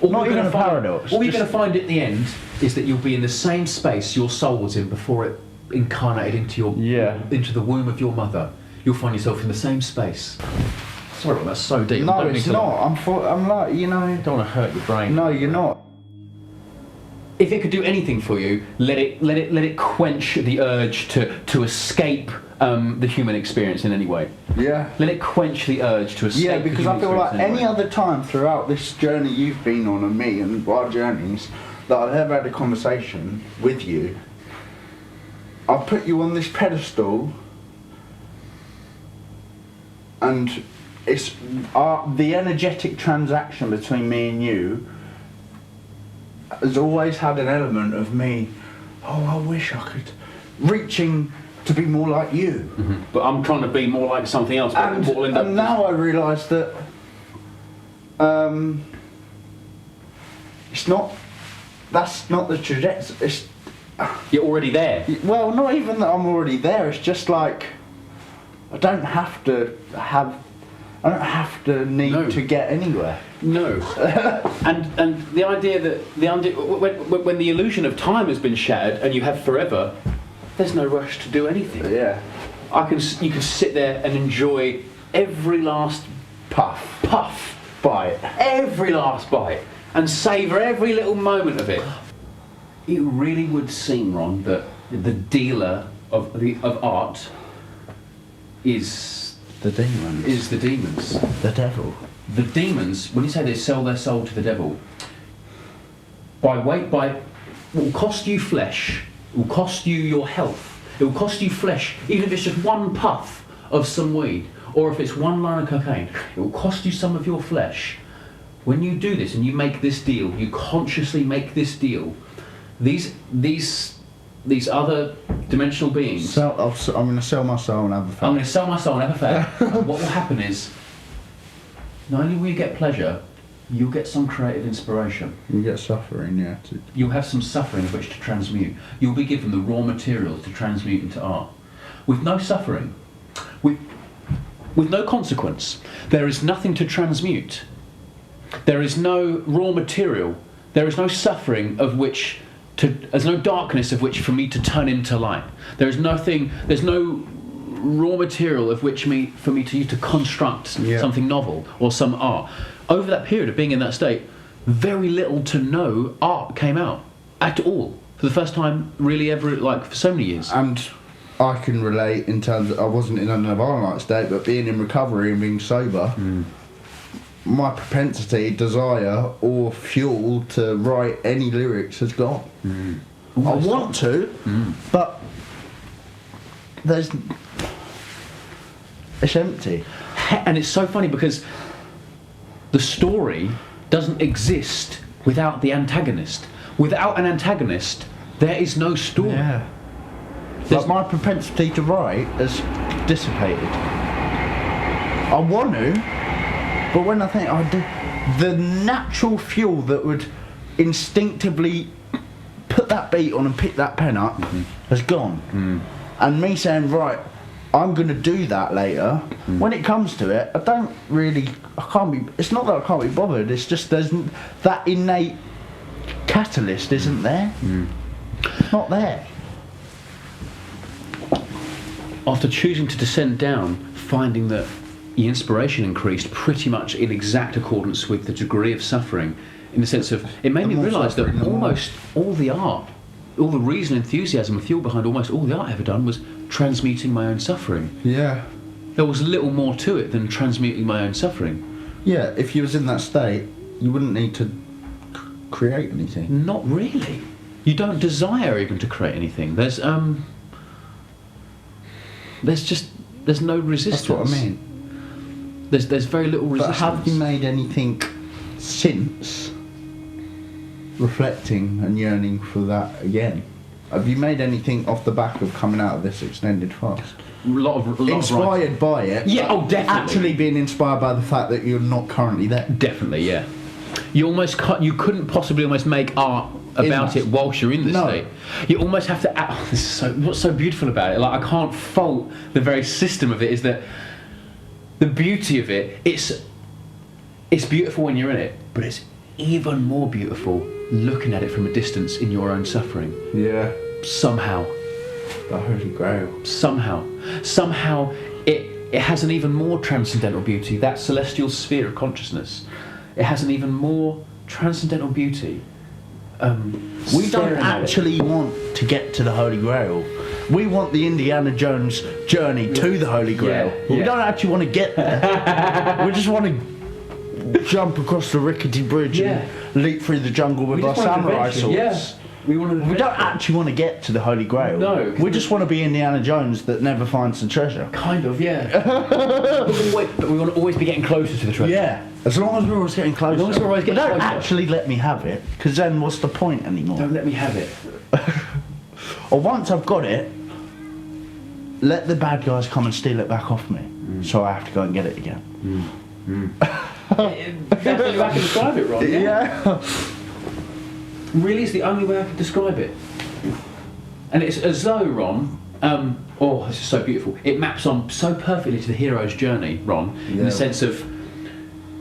Not even a paradox. All you're going to find at the end is that you'll be in the same space your soul was in before it incarnated into the womb of your mother. You'll find yourself in the same space. Sorry, that's so deep. No, it's not. I'm like, you know. Don't want to hurt your brain. No, you're not. If it could do anything for you, let it quench the urge to escape the human experience in any way. Yeah. Let it quench the urge to escape. Yeah, because the I human feel like experience in any other time throughout this journey you've been on, and me and our journeys, that I've ever had a conversation with you, I'll put you on this pedestal, and it's the energetic transaction between me and you has always had an element of me, I wish I could, reaching to be more like you. Mm-hmm. But I'm trying to be more like something else. And now I realise that that's not the trajectory. You're already there. Well, not even that I'm already there, it's just like I don't have to need to get anywhere. No. and the idea that when the illusion of time has been shattered and you have forever, there's no rush to do anything. Yeah. You can sit there and enjoy every last Bite. every last bite, and savour every little moment of it. It really would seem, Ron, that the dealer of art is The demons. the demons. The devil. The demons, when you say they sell their soul to the devil, it will cost you flesh, it will cost you your health, it will cost you flesh, even if it's just one puff of some weed, or if it's one line of cocaine, it will cost you some of your flesh. When you do this and you make this deal, you consciously make this deal, these other dimensional beings... So I'm going to sell my soul and have a fat. I'm going to sell my soul and have a fat. And what will happen is, not only will you get pleasure, you'll get some creative inspiration. You get suffering, yeah. You'll have some suffering of which to transmute. You'll be given the raw materials to transmute into art. With no suffering, with no consequence, there is nothing to transmute. There is no raw material. There is no suffering of which there's no darkness of which for me to turn into light. There's no raw material of which for me to use to construct something novel or some art. Over that period of being in that state, very little to no art came out at all. For the first time really ever, like for so many years. And I can relate in terms of, I wasn't in a nirvana state, but being in recovery and being sober, my propensity, desire or fuel to write any lyrics has gone. I want to, but it's empty. And it's so funny because the story doesn't exist without the antagonist. Without an antagonist, there is no story. Yeah. But my propensity to write has dissipated. I want to, but when I think I do, the natural fuel that would instinctively put that beat on and pick that pen up has gone. And me saying, right, I'm going to do that later, when it comes to it, it's not that I can't be bothered, it's just that innate catalyst isn't there. It's not there. After choosing to descend down, finding that the inspiration increased pretty much in exact accordance with the degree of suffering, in the sense of, it made me realise that almost all the art, all the reason, enthusiasm and fuel behind almost all the art I ever done was transmuting my own suffering. Yeah. There was little more to it than transmuting my own suffering. Yeah, if you was in that state, you wouldn't need to create anything. Not really. You don't desire even to create anything. There's no resistance. That's what I mean. There's very little But resistance. have you made anything since reflecting and yearning for that again? Have you made anything off the back of coming out of this extended fast? A lot of writing. Inspired by it? Yeah, but oh, definitely. Actually being inspired by the fact that you're not currently there? Definitely, yeah. You almost you couldn't possibly almost make art about it whilst you're in this state. You almost have to act. Oh, this is so. What's so beautiful about it? Like, I can't fault the very system of it. Is that the beauty of it? It's beautiful when you're in it, but it's even more beautiful looking at it from a distance in your own suffering. Yeah. Somehow. The Holy Grail. Somehow it has an even more transcendental beauty. That celestial sphere of consciousness, it has an even more transcendental beauty. We don't actually want to get to the Holy Grail. We want the Indiana Jones journey to the Holy Grail. Yeah. We don't actually want to get there. We just want to jump across the rickety bridge and leap through the jungle with our samurai swords. Yeah. We don't actually want to get to the Holy Grail. No. We just want to be Indiana Jones that never finds the treasure. Kind of, yeah. But we want to always be getting closer to the treasure. Yeah. As long as we're always getting closer. As long as we're always getting But don't closer. actually let me have it, because then what's the point anymore? Don't let me have it. Or once I've got it, let the bad guys come and steal it back off me. So I have to go and get it again. That's the only way I can describe it, Ron. Yeah. Really is the only way I can describe it. And it's as though, Ron, oh, this is so beautiful. It maps on so perfectly to the hero's journey, Ron, in the sense of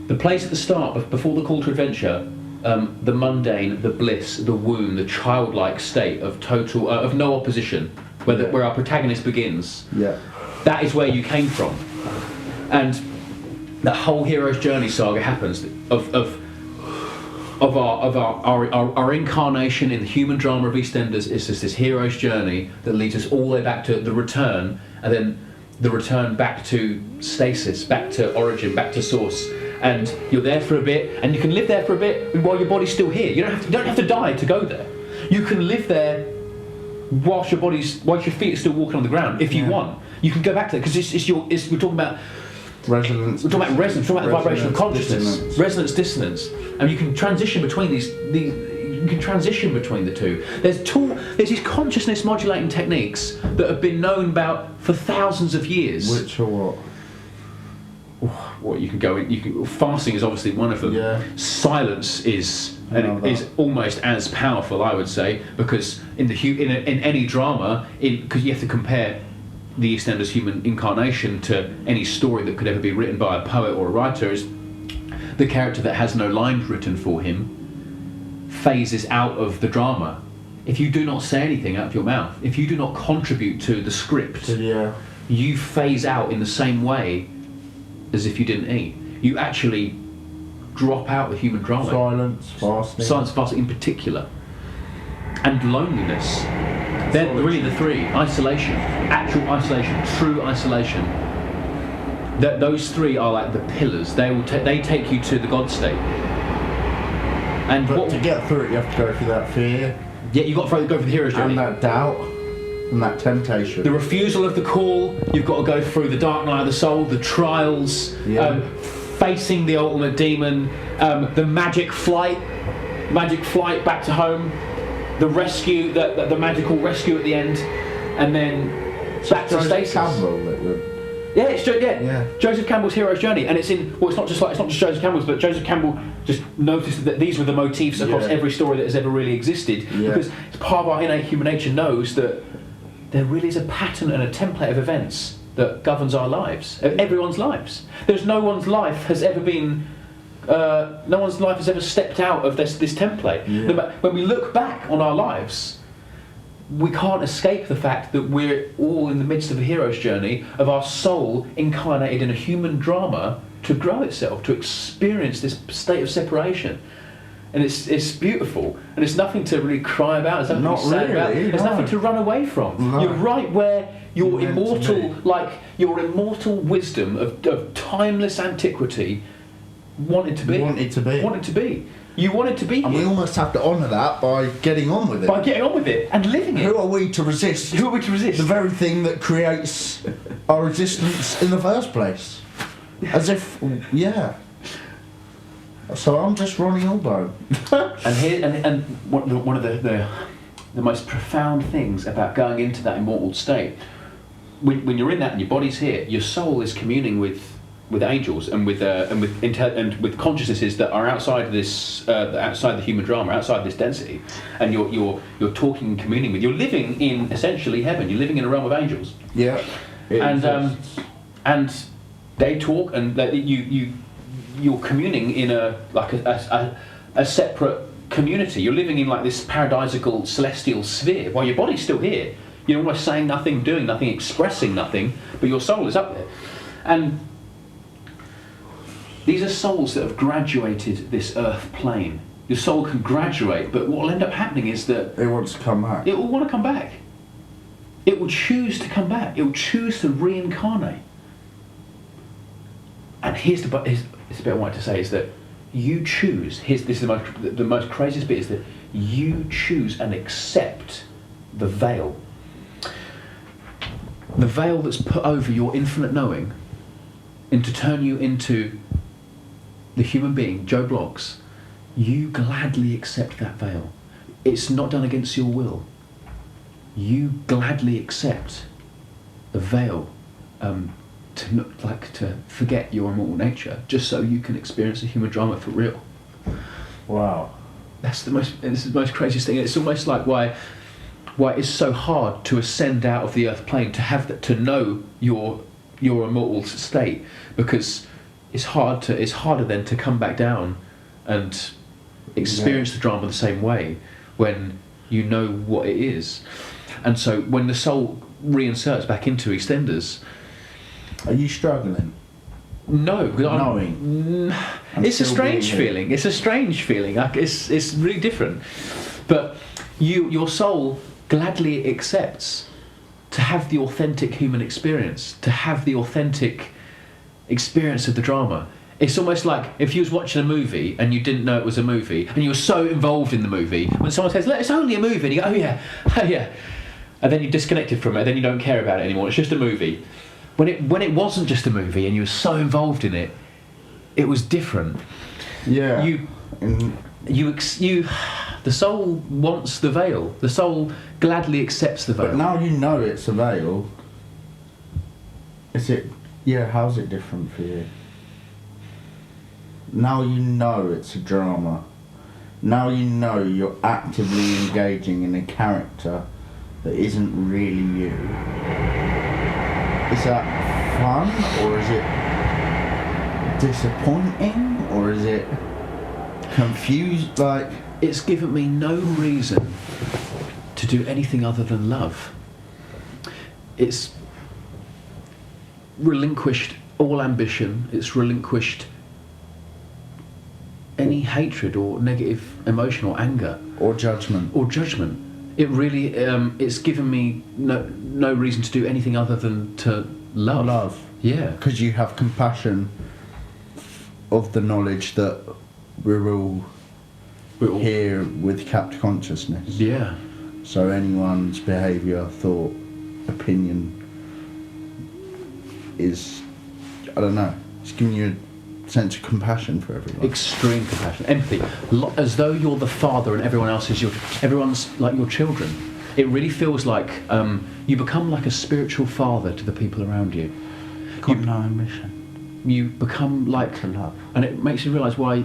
the place at the start, before the call to adventure, the mundane, the bliss, the womb, the childlike state of total, of no opposition, where our protagonist begins. Yeah. That is where you came from. And the whole hero's journey saga happens of our incarnation in the human drama of EastEnders. Is just this hero's journey that leads us all the way back to the return, and then the return back to stasis, back to origin, back to source. And you're there for a bit, and you can live there for a bit while your body's still here. You don't have to die to go there. You can live there whilst your feet are still walking on the ground, if you want. You can go back to it, because we're talking about Resonance. We're talking about resonance. We're talking about the vibration of consciousness, dissonance. resonance, dissonance, and you can transition between these. You can transition between the two. There's these consciousness modulating techniques that have been known about for thousands of years. Which or what? What you can go in. Fasting is obviously one of them. Yeah. Silence is know that. is almost as powerful, I would say, because in any drama, because you have to compare the EastEnders human incarnation to any story that could ever be written by a poet or a writer, is the character that has no lines written for him phases out of the drama. If you do not say anything out of your mouth, if you do not contribute to the script, you phase out in the same way as if you didn't eat. You actually drop out the human drama. Silence, fasting. Silence, fasting in particular. And loneliness. They're really the three. Isolation, actual isolation, true isolation. Those three are like the pillars. They take you to the God state. And But to get through it, you have to go through that fear. Yeah, you've got to go for the hero's journey. And that doubt. And that temptation. The refusal of the call. You've got to go through the dark night of the soul, the trials, facing the ultimate demon, the magic flight back to home, the rescue, the magical rescue at the end, and then back to stasis. Yeah, it's Joseph Campbell's hero's journey, and it's in. Well, it's not just Joseph Campbell's, but Joseph Campbell just noticed that these were the motifs across every story that has ever really existed, because it's part of our innate human nature knows that there really is a pattern and a template of events that governs our lives, everyone's lives. No one's life has ever been. No one's life has ever stepped out of this template. Yeah. When we look back on our lives, we can't escape the fact that we're all in the midst of a hero's journey of our soul incarnated in a human drama to grow itself, to experience this state of separation. And it's beautiful, and it's nothing to really cry about. It's nothing to be sad about. There's nothing to run away from. No. You're right where your immortal, like your immortal wisdom of timeless antiquity, wanted to be. Wanted to be. Wanted to be. You wanted to be And we here. almost have to honour that by getting on with it. By getting on with it and living it. Who are we to resist? Who are we to resist? The very thing that creates our existence in the first place. As if, yeah. So I'm just Ronnie Albo. And one of the most profound things about going into that immortal state, when you're in that and your body's here, your soul is communing with angels and with consciousnesses that are outside of this, outside the human drama, outside this density, and you're talking and communing with. You're living in essentially heaven. You're living in a realm of angels. Yeah. And they talk, and you're communing in a separate community. You're living in like this paradisical celestial sphere while your body's still here. You're almost saying nothing, doing nothing, expressing nothing, but your soul is up there. And these are souls that have graduated this earth plane. Your soul can graduate, but what will end up happening is that It wants to come back. it will want to come back. It will choose to come back. It will choose to reincarnate. And here's the bit I wanted to say is that you choose. This is the most craziest bit is that you choose and accept the veil. The veil that's put over your infinite knowing, and to turn you into the human being, Joe Bloggs. You gladly accept that veil. It's not done against your will. You gladly accept the veil. To forget your immortal nature, just so you can experience the human drama for real. Wow. This is the most craziest thing. It's almost like why it's so hard to ascend out of the earth plane, to know your immortal state, because it's harder then to come back down and experience the drama the same way when you know what it is. And so when the soul reinserts back into extenders. Are you struggling? No, because Knowing. It's a strange feeling. It's a strange feeling. It's really different. But your soul gladly accepts to have the authentic human experience, to have the authentic experience of the drama. It's almost like if you was watching a movie and you didn't know it was a movie, and you were so involved in the movie, when someone says, "Look, it's only a movie," and you go, oh yeah, and then you're disconnected from it, and then you don't care about it anymore. It's just a movie. When it wasn't just a movie and you were so involved in it, it was different. Yeah. The soul wants the veil. The soul gladly accepts the veil. But now you know it's a veil. How's it different for you? Now you know it's a drama. Now you know you're actively engaging in a character that isn't really you. Is that fun, or is it disappointing, or is it confused? Like, it's given me no reason to do anything other than love. It's relinquished all ambition. It's relinquished any hatred or negative emotion or anger or judgment. It really, it's given me no reason to do anything other than to love. Love. Yeah. Because you have compassion of the knowledge that we're all here with capped consciousness. Yeah. So anyone's behaviour, thought, opinion is, I don't know, it's giving you a sense of compassion for everyone. Extreme compassion, empathy, as though you're the father and everyone's like your children. It really feels like you become like a spiritual father to the people around you. Got no ambition. You become like to love, and it makes you realise why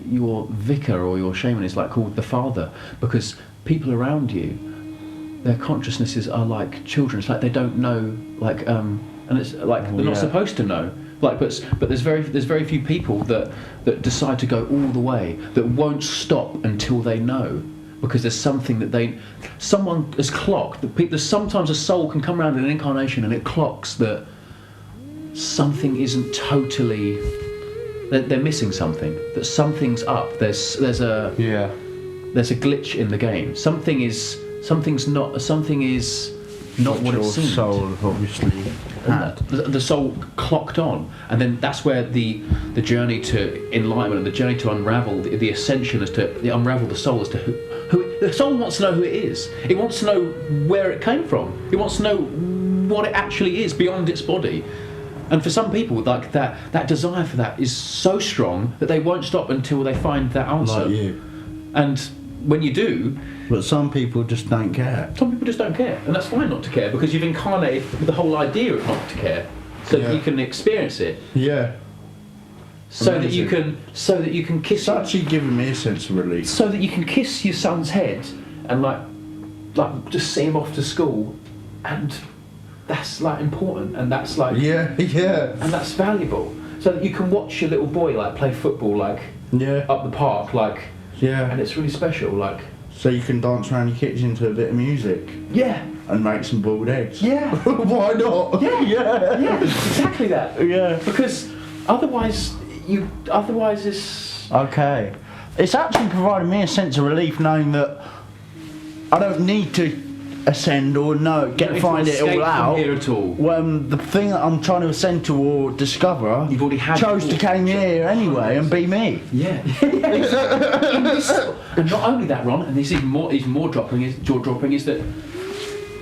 your vicar or your shaman is like called the father, because people around you, their consciousnesses are like children. It's like they don't know, like and it's like they're not supposed to know. Like, but there's very few people that decide to go all the way, that won't stop until they know, because there's something that someone has clocked. There's sometimes a soul can come around in an incarnation and it clocks that something isn't totally. They're missing something. That something's up. There's a glitch in the game. Something is not what it your seemed. soul obviously had. The soul clocked on, and then that's where the journey to enlightenment and the journey to unravel the ascension as to unravel the soul as to who the soul wants to know who it is. It wants to know where it came from. It wants to know what it actually is beyond its body. And for some people, like that desire for that is so strong that they won't stop until they find that answer. Like you. And when you do, But some people just don't care. some people just don't care, and that's fine not to care, because you've incarnated with the whole idea of not to care, so that you can experience it, Yeah. so that you Amazing. can kiss. It's actually given me a sense of relief. So that you can kiss your son's head and like just see him off to school, and that's like important, and that's like Yeah, yeah. and that's valuable. So that you can watch your little boy like play football like Yeah. up the park like, Yeah. and it's really special. Like So you can dance around your kitchen to a bit of music yeah, and make some boiled eggs. yeah, Why not? yeah, Yeah. yeah, exactly that. Yeah. Because otherwise it's Okay. It's actually provided me a sense of relief knowing that I don't need to ascend or find it all out. Here at all. When the thing that I'm trying to ascend to or discover You've already had chose to came here anyway and be me. Yeah. And not only that, Ron, and this is even more jaw dropping is that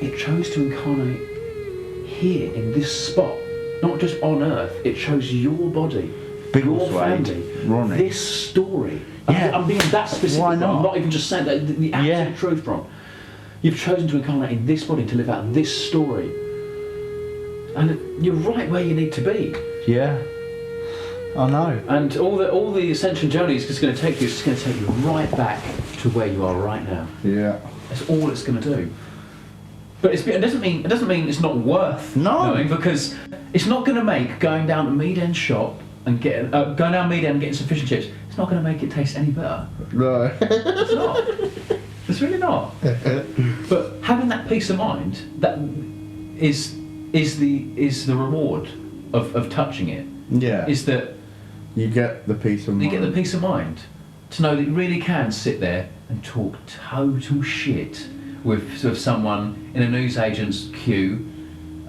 it chose to incarnate here in this spot, not just on Earth. It chose your body, your Biggleswade, family, Ronnie. this story. Yeah. I'm being that specific. Why Ron. not? I'm not even just saying that. The absolute Yeah. truth, Ron. You've chosen to incarnate in this body to live out this story, and you're right where you need to be. Yeah. I know. And all the ascension journey is just going to take you. It's going to take you right back to where you are right now. Yeah. That's all it's going to do. But it doesn't mean it's not worth No. knowing, because it's not going to make going down to Mead End shop and getting going down Mead End and getting some fish and chips. It's not going to make it taste any better. No. It's not. It's really not. But having that peace of mind, that is the reward of touching it. Yeah. Is that You get the peace of mind. you get the peace of mind to know that you really can sit there and talk total shit with someone in a newsagent's queue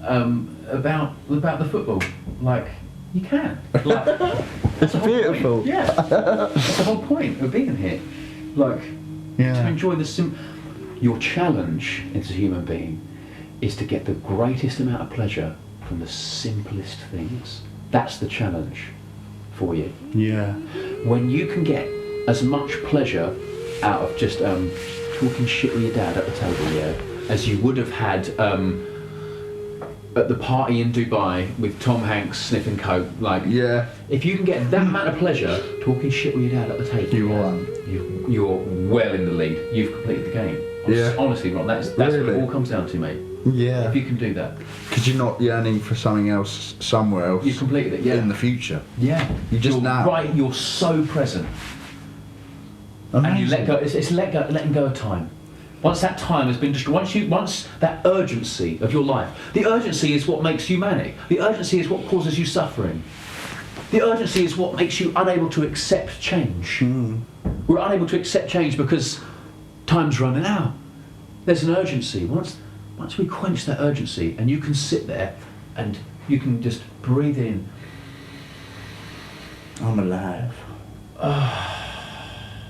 about the football. Like, you can. Like, It's beautiful. yeah. That's the whole point of being here. Like, to Yeah. enjoy your challenge as a human being is to get the greatest amount of pleasure from the simplest things. That's the challenge for you. Yeah. When you can get as much pleasure out of just talking shit with your dad at the table, yeah, as you would have had at the party in Dubai with Tom Hanks sniffing coke, like, Yeah. if you can get that amount of pleasure talking shit with your dad at the table, You yeah, won. You're well in the lead. You've completed the game. Yeah. Honestly, Ron, that's what Really? it all comes down to, mate. Yeah. If you can do that, Because you're not yearning for something else somewhere else you've completed it. Yeah. in the future. Yeah. You just you're now. right. You're so present. Amazing. And you let go. It's letting go of time. Once that time has been destroyed, once that urgency of your life, the urgency is what makes you manic. The urgency is what causes you suffering. The urgency is what makes you unable to accept change. We're unable to accept change because time's running out. There's an urgency. Once we quench that urgency, and you can sit there and you can just breathe in. I'm alive.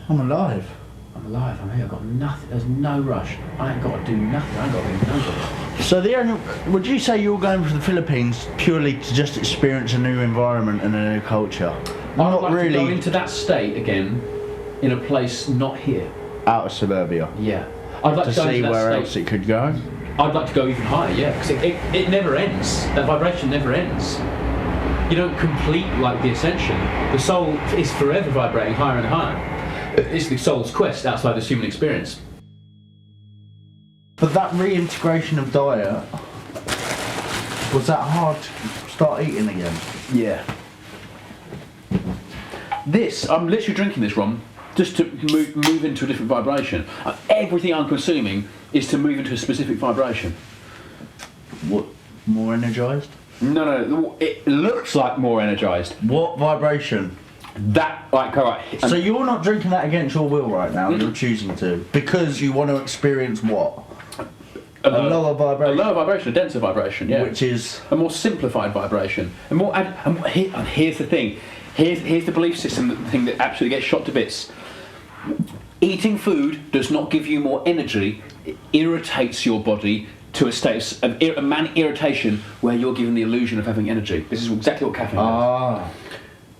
I'm alive. I'm alive, I'm here, I've got nothing, there's no rush. I ain't got to do nothing, I ain't got to be nobody. So would you say you're going to the Philippines purely to just experience a new environment and a new culture? I'd Not like really to go into that state again, in a place not here. out of suburbia Yeah. I'd like to to go see into that where state. else it could go. I'd like to go even higher, yeah, because it never ends. That vibration never ends. You don't complete like the ascension. The soul is forever vibrating higher and higher. It's the soul's quest outside this human experience. But that reintegration of diet, was that hard to start eating again? Yeah. I'm literally drinking this, Ron, just to move into a different vibration. Everything I'm consuming is to move into a specific vibration. What, more energized? No, it looks like more energized. What vibration? That, like, alright. So you're not drinking that against your will right now, you're choosing to. Because you want to experience what? A lower vibration. A lower vibration, a denser vibration, yeah. Which is... a more simplified vibration. And here's the thing. Here's the belief system, the thing that absolutely gets shot to bits. Eating food does not give you more energy. It irritates your body to a state of a manic irritation where you're given the illusion of having energy. This is exactly what caffeine does.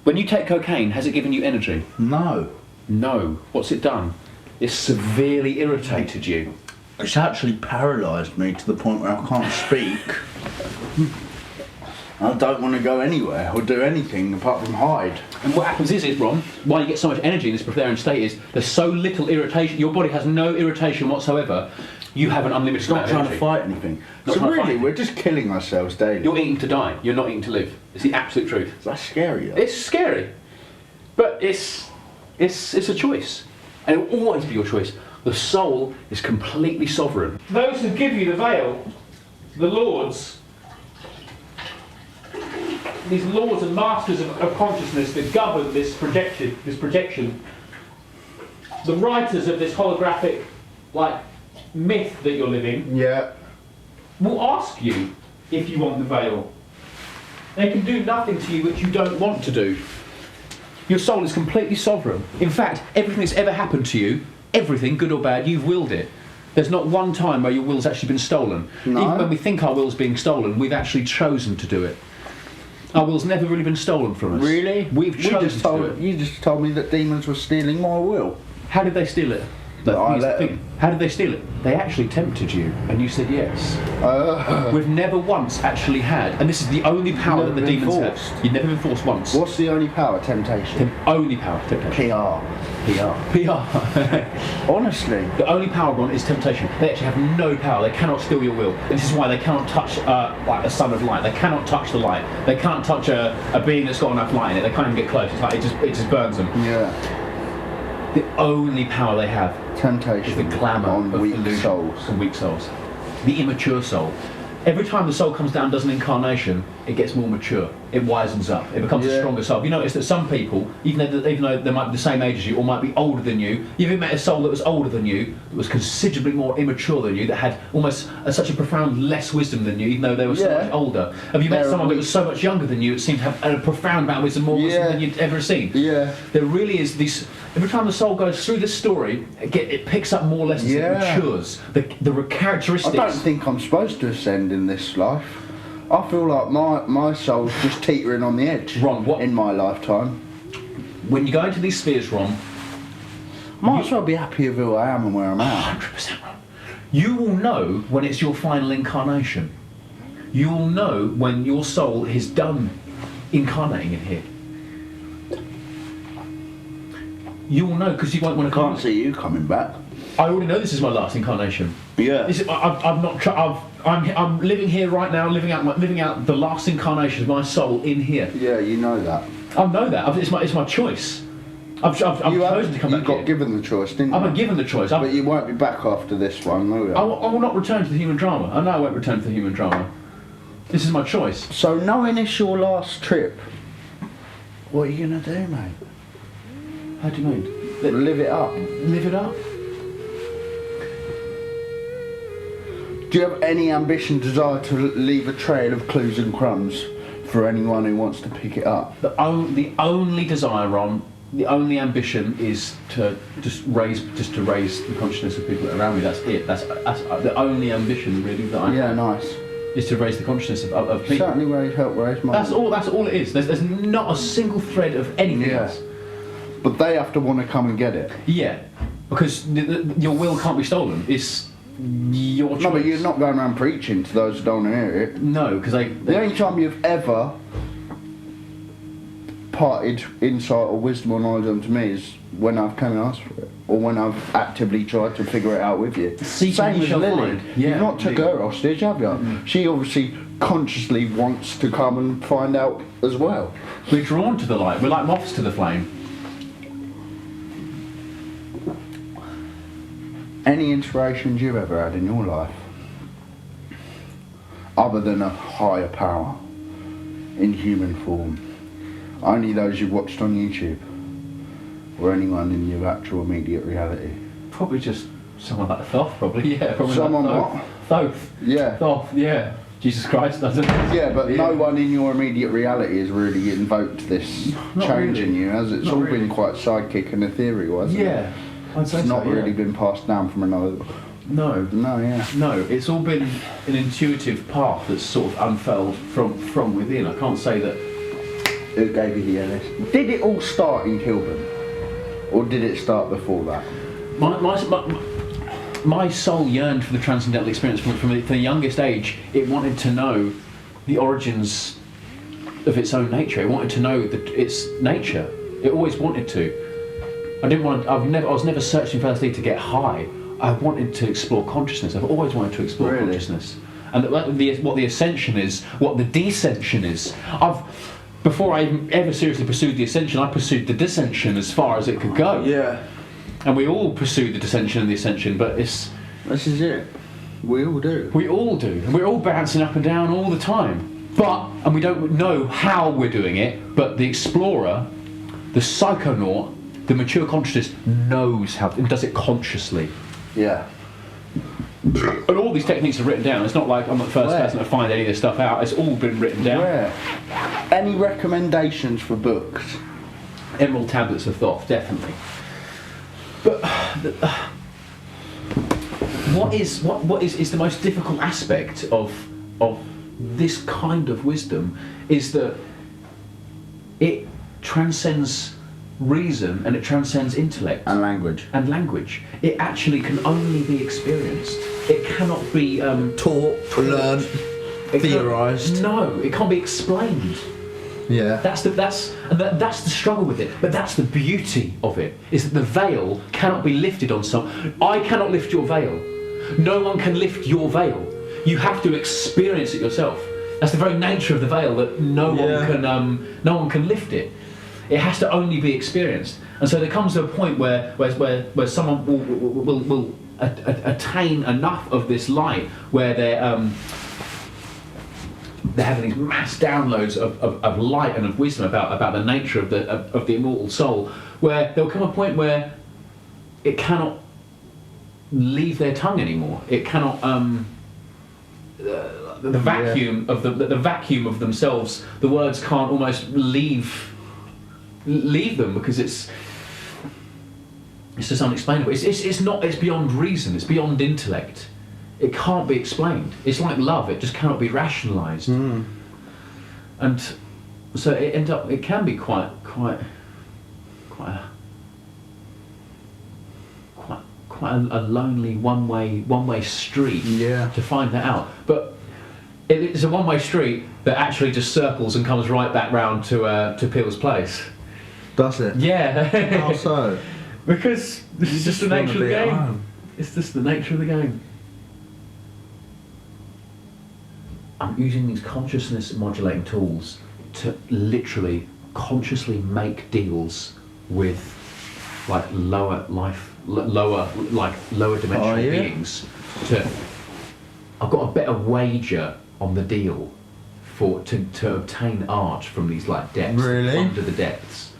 When you take cocaine, has it given you energy? No. No. What's it done? It's severely irritated you. It's actually paralysed me to the point where I can't speak. I don't want to go anywhere or do anything apart from hide. And what happens is, Ron, why you get so much energy in this Breatharian state is there's so little irritation. Your body has no irritation whatsoever. You have an unlimited amount of energy. Not trying to fight anything. Not So trying to really, fight we're just killing ourselves daily. You're eating to die. You're not eating to live. It's the absolute truth. That's scary, though. It's scary, but it's a choice, and it will always be your choice. The soul is completely sovereign. Those who give you the veil, the lords, these lords and masters of consciousness that govern this projection, the writers of this holographic, like, myth that you're living, Yeah. will ask you if you want the veil. They can do nothing to you which you don't want to do. Your soul is completely sovereign. In fact, everything that's ever happened to you, everything, good or bad, you've willed it. There's not one time where your will's actually been stolen. No. Even when we think our will's being stolen, we've actually chosen to do it. Our will's never really been stolen from us. Really? We've chosen to do it. You just told me that demons were stealing my will. How did they steal it? How did they steal it? They actually tempted you, and you said yes. We've never once actually had, and this is the only power that the demons have. You've never been forced once. What's the only power? Temptation. The only power, temptation. PR. Honestly. The only power, Ron, is temptation. They actually have no power. They cannot steal your will. And this is why they cannot touch like a sun of light. They cannot touch the light. They can't touch a being that's got enough light in it. They can't even get close. It's like it just burns them. Yeah. The only power they have Temptation is the glamour on of weak illusion souls. and weak souls. The immature soul. Every time the soul comes down and does an incarnation, it gets more mature. It wisens up. It becomes a stronger soul. You notice that some people, even though they might be the same age as you or might be older than you, you've even met a soul that was older than you, that was considerably more immature than you, that had almost such a profound less wisdom than you, even though they were so much older. Have you met someone that was so much younger than you, that seemed to have a profound amount of wisdom, more wisdom than you'd ever seen? Yeah. There really is this. Every time the soul goes through this story, it picks up more lessons. It matures. The characteristics. I don't think I'm supposed to ascend in this life. I feel like my soul's just teetering on the edge. Ron, what? In my lifetime. When you go into these spheres, Ron, Might as well be happy with who I am and where I'm at. 100%, Ron. You will know when it's your final incarnation. You will know when your soul is done incarnating in here. You will know because you won't want to. Can't see you coming back. I already know this is my last incarnation. Yeah. I'm living here right now, living out the last incarnation of my soul in here. Yeah, you know that. I know that. It's my choice. I've chosen to come back. You got given the choice, didn't you? I've been given the choice. But you won't be back after this one, will you? I will not return to the human drama. I know I won't return to the human drama. This is my choice. So knowing it's your last trip, what are you gonna do, mate? How do you mean? Live it up. Live it up. Do you have any ambition, desire to leave a trail of clues and crumbs for anyone who wants to pick it up? The only desire, Ron, the only ambition is to raise the consciousness of people around me. That's it. That's the only ambition really that I have. Yeah, nice. Is to raise the consciousness of people. Certainly help raise money. That's all it is. There's not a single thread of anything else. But they have to want to come and get it. Yeah, because your will can't be stolen. It's your choice. No, but you're not going around preaching to those who don't hear it. No, because The only time you've ever parted insight or wisdom or knowledge onto me is when I've come and asked for it, or when I've actively tried to figure it out with you. Same as Lily. Yeah, You've not took her hostage, have you? Mm-hmm. She obviously consciously wants to come and find out as well. We're drawn to the light. We're like moths to the flame. Any inspirations you've ever had in your life, other than a higher power in human form? Only those you've watched on YouTube, or anyone in your actual immediate reality? Probably just someone like Thoth, probably. Yeah, probably Someone like what? Thoth. Yeah. Thoth, yeah. Jesus Christ doesn't. Yeah, but no one in your immediate reality has really invoked this Not change really. in you, has it? It's Not all really. been quite sidekick and ethereal, hasn't it? Yeah. I'd say It's not so, yeah. really been passed down from another. No. No, yeah. No, it's all been an intuitive path that's sort of unfurled from within. I can't say that. Who gave you the LS? Did it all start in Kilburn? Or did it start before that? My soul yearned for the transcendental experience from the youngest age. It wanted to know the origins of its own nature. It wanted to know its nature. It always wanted to. I was never searching for LSD to get high. I wanted to explore consciousness. I've always wanted to explore Really? consciousness. And what the ascension is, what the descension is. Before I ever seriously pursued the ascension, I pursued the descension as far as it could go. Yeah. And we all pursue the descension and the ascension, but This is it. We all do. we all do. And we're all bouncing up and down all the time. And we don't know how we're doing it, but the explorer, the psychonaut, the mature consciousness knows how, and does it consciously. Yeah. And all these techniques are written down. It's not like I'm the first Where? person to find any of this stuff out. It's all been written down. Where? Any recommendations for books? Emerald Tablets of Thoth, definitely. But what is the most difficult aspect of this kind of wisdom is that it transcends reason and it transcends intellect And language. and language. It actually can only be experienced. It cannot be Taught, learned, it can't- theorised. No, it can't be explained. Yeah. That's the struggle with it. But that's the beauty of it, is that the veil cannot be lifted on some. I cannot lift your veil. No one can lift your veil. You have to experience it yourself. That's the very nature of the veil, that no one can lift it. It has to only be experienced. And so there comes to a point where someone will attain enough of this light where they're having these mass downloads of light and of wisdom about the nature of the immortal soul, where there'll come a point where it cannot leave their tongue anymore. It cannot the vacuum of the vacuum of themselves. The words can't almost leave them because it's just unexplainable. It's beyond reason. It's beyond intellect. It can't be explained. It's like love. It just cannot be rationalised. And so it can be quite a lonely one-way street to find that out. But it's a one-way street that actually just circles and comes right back round to Peel's place. Does it? Yeah. How so? Because this is just the wanna nature of the be at game. home. It's just the nature of the game. I'm using these consciousness modulating tools to literally consciously make deals with like lower dimensional beings. I've got a better wager on the deal to obtain art from these like depths, Really? under the depths.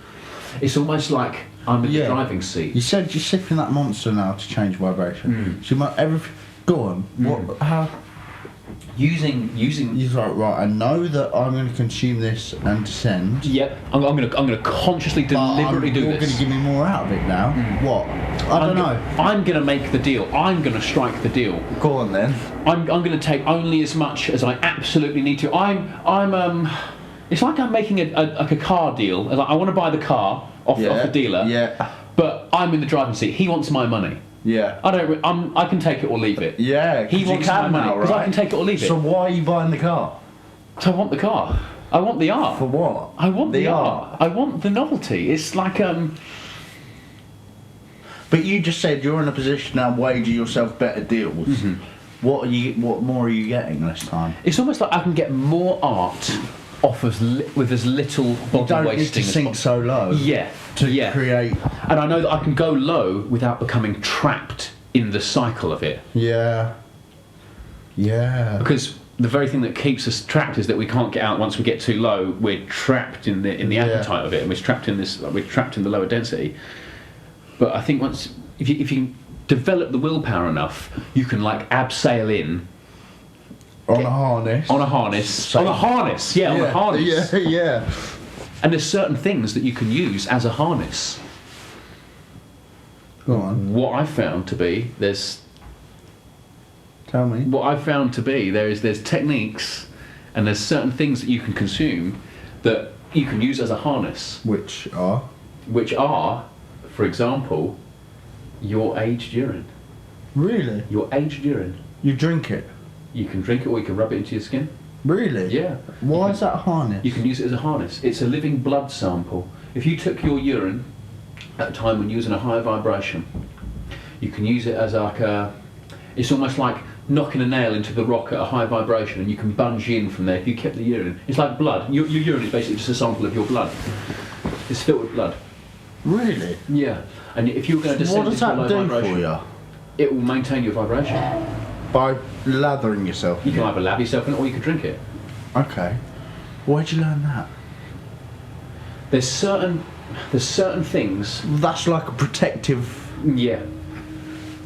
It's almost like I'm in the driving seat. You said you're sipping that monster now to change vibration. So you might everything. Go on. What? How? Using. He's like, right. I know that I'm going to consume this and descend. Yep. I'm gonna consciously, deliberately do You're this. going to give me more out of it now. What? I don't know. I'm gonna make the deal. I'm gonna strike the deal. Go on then. I'm gonna take only as much as I absolutely need to. It's like I'm making a car deal. Like I want to buy the car off the dealer. Yeah. But I'm in the driving seat. He wants my money. Yeah. I can take it or leave it. Yeah. He wants my money because I can take it or leave it. So why are you buying the car? So I want the car. I want the art. For what? I want the art. I want the novelty. It's like But you just said you're in a position now to wager yourself better deals. What more are you getting this time? It's almost like I can get more art off with as little body You don't need wasting to as sink possible. so low. Yeah. To create. And I know that I can go low without becoming trapped in the cycle of it. Yeah. Yeah. Because the very thing that keeps us trapped is that we can't get out once we get too low. We're trapped in the appetite of it, and we're trapped in the lower density. But I think if you develop the willpower enough, you can like abseil in On a harness. On a harness. On a harness. Yeah, on a harness. Yeah. And there's certain things that you can use as a harness. Go on. What I found to be there's techniques and there's certain things that you can consume that you can use as a harness. Which are, for example, your aged urine. Really? Your aged urine. You drink it? You can drink it or you can rub it into your skin. Really? Yeah. Why is that a harness? You can use it as a harness. It's a living blood sample. If you took your urine at a time when you was in a high vibration, you can use it as like a... It's almost like knocking a nail into the rock at a high vibration, and you can bunge in from there. If you kept the urine, it's like blood. Your urine is basically just a sample of your blood. It's filled with blood. Really? Yeah. And if you're going to descend into a low vibration, what does that do for you? It will maintain your vibration. By lathering yourself? You can either lather yourself in it or you can drink it. Okay. Where'd you learn that? There's certain things. That's like a protective. Yeah.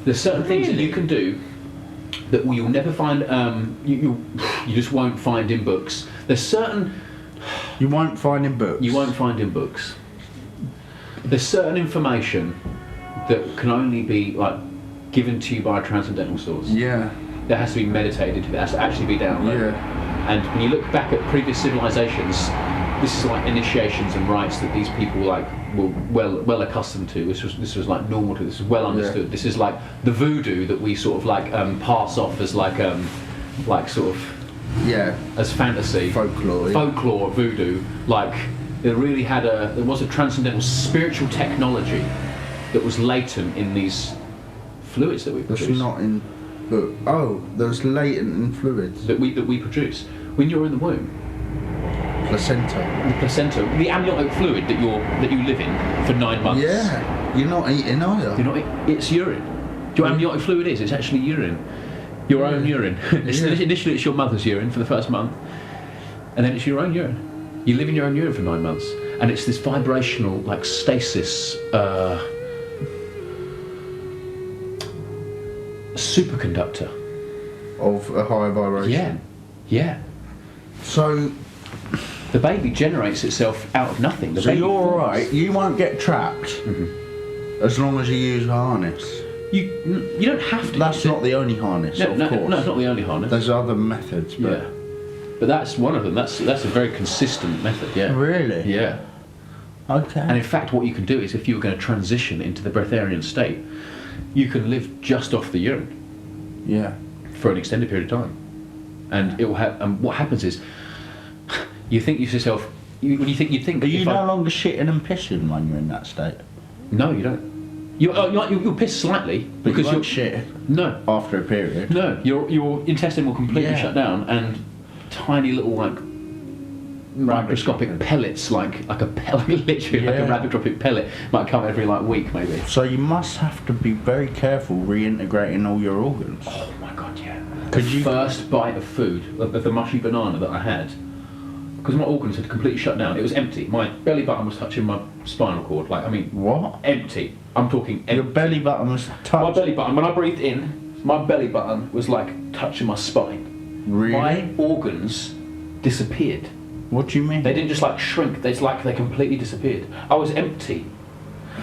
There's certain things that you can do that you'll never find. You just won't find in books. There's certain. You won't find in books. You won't find in books. There's certain information that can only be like given to you by a transcendental source. Yeah. That has to be meditated into. That has to actually be downloaded. Yeah. And when you look back at previous civilizations, this is like initiations and rites that these people like were well accustomed to. This was like normal to. This is well understood. Yeah. This is like the voodoo that we sort of like pass off as like sort of as fantasy folklore voodoo. Like there was a transcendental spiritual technology that was latent in these fluids that we produce. That's not in book. Oh, there's latent in fluids that we produce when you're in the womb. Placenta, the amniotic fluid that you live in for 9 months. Yeah, you're not eating either. It's urine. Your amniotic fluid it's actually urine. Your own urine. Initially it's your mother's urine for the first month, and then it's your own urine. You live in your own urine for 9 months, and it's this vibrational like stasis superconductor of a high vibration. Yeah. So the baby generates itself out of nothing. So you're alright, you won't get trapped as long as you use a harness. You don't have to. That's not the only harness, of course. No, it's not the only harness. There's other methods, but... Yeah. But that's one of them. That's a very consistent method, yeah. Really? Yeah. Okay. And in fact, what you can do is if you were going to transition into the Breatharian state, you can live just off the urine. Yeah. For an extended period of time. And it will and what happens is, you think to yourself, Are you no longer shitting and pissing when you're in that state? No, you don't. You'll piss slightly because you won't shit. No. After a period. No, your intestine will completely shut down, and tiny little like microscopic pellets, like a pellet, literally like a rabbit pellet, might come every like week maybe. So you must have to be very careful reintegrating all your organs. Oh my god, yeah. First bite of food of the mushy banana that I had, because my organs had completely shut down. It was empty. My belly button was touching my spinal cord. Like, I mean, what? Empty. I'm talking empty. Your belly button was touching? My belly button, when I breathed in, my belly button was like touching my spine. Really? My organs disappeared. What do you mean? They didn't just like shrink, they completely disappeared. I was empty.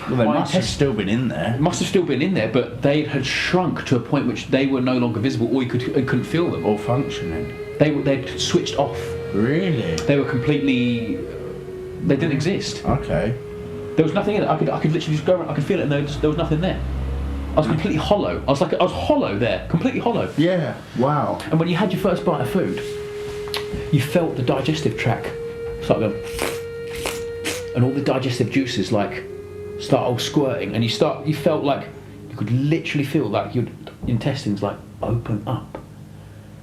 Well, they must have still been in there. Must have still been in there, but they had shrunk to a point which they were no longer visible, or you couldn't feel them. Or functioning. They'd switched off. Really? They were completely... They didn't exist. Okay. There was nothing in it. I could literally just go around, I could feel it, and there was nothing there. I was completely hollow. I was hollow there, completely hollow. Yeah, wow. And when you had your first bite of food, you felt the digestive tract start going, and all the digestive juices like start all squirting, and you felt like you could literally feel like your intestines like open up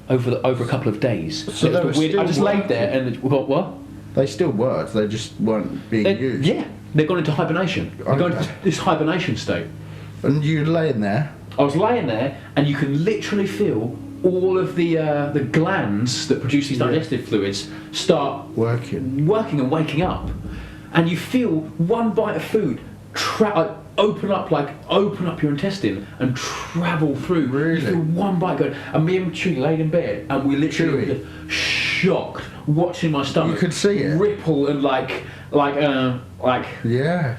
over a couple of days. So it was weird. I just laid there and what? They still worked. They just weren't being used. Yeah, they've gone into hibernation. They've gone into this hibernation state. And you were laying there. I was laying there, and you can literally feel all of the glands that produce these digestive fluids start working and waking up, and you feel one bite of food open up your intestine and travel through. Really? Through one bite going. And me and Chewy laid in bed and we literally were shocked watching my stomach. You could see it. Ripple and Yeah.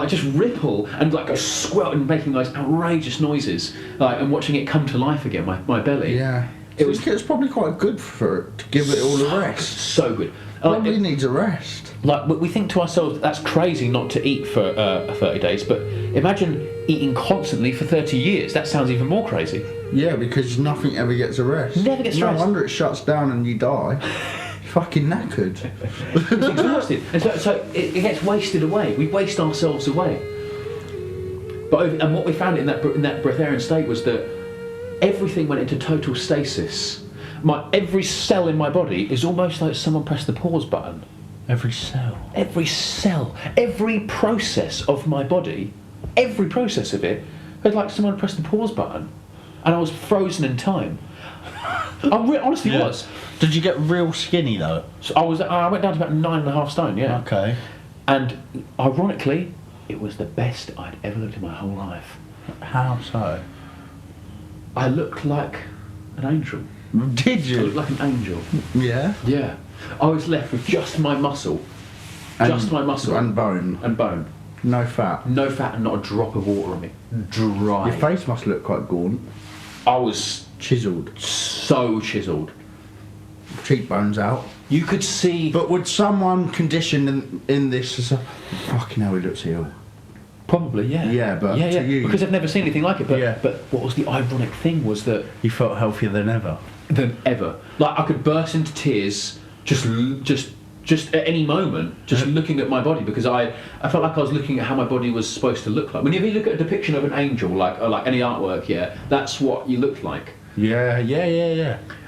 just ripple and like go squelch and making those outrageous noises, and watching it come to life again. My belly. Yeah. It's probably quite good for it to give it all a rest. So good. Probably needs a rest. Like we think to ourselves, that's crazy not to eat for 30 days, but imagine eating constantly for 30 years. That sounds even more crazy. Yeah, because nothing ever gets a rest. Never gets a rest. No wonder it shuts down and you die. Fucking knackered. It's exhausted, and so it gets wasted away. We waste ourselves away. And what we found in that Breatharian state was that everything went into total stasis. Every cell in my body is almost like someone pressed the pause button. Every cell. Every cell, every process of my body, every process of it, had like someone pressed the pause button, and I was frozen in time. I honestly was. Did you get real skinny though? So I went down to about 9.5 stone. Yeah. Okay. And ironically, it was the best I'd ever looked in my whole life. How so? I looked like an angel. Did I you? looked like an angel. Yeah. Yeah. I was left with just my muscle. Just my muscle. And bone. And bone. No fat. No fat and not a drop of water on me. Dry. Your face must look quite gaunt. I was Chiselled. so chiselled. Cheekbones out. You could see... But would someone conditioned in this as a... Fucking hell, he looks ill. Probably, yeah. Yeah, but to you... Because I've never seen anything like it. But, Yeah. but what was the ironic thing was that... You felt healthier than ever. Than ever. Like, I could burst into tears just at any moment, just looking at my body, because I felt like I was looking at how my body was supposed to look like. Whenever you look at a depiction of an angel, like any artwork, that's what you looked like. Yeah.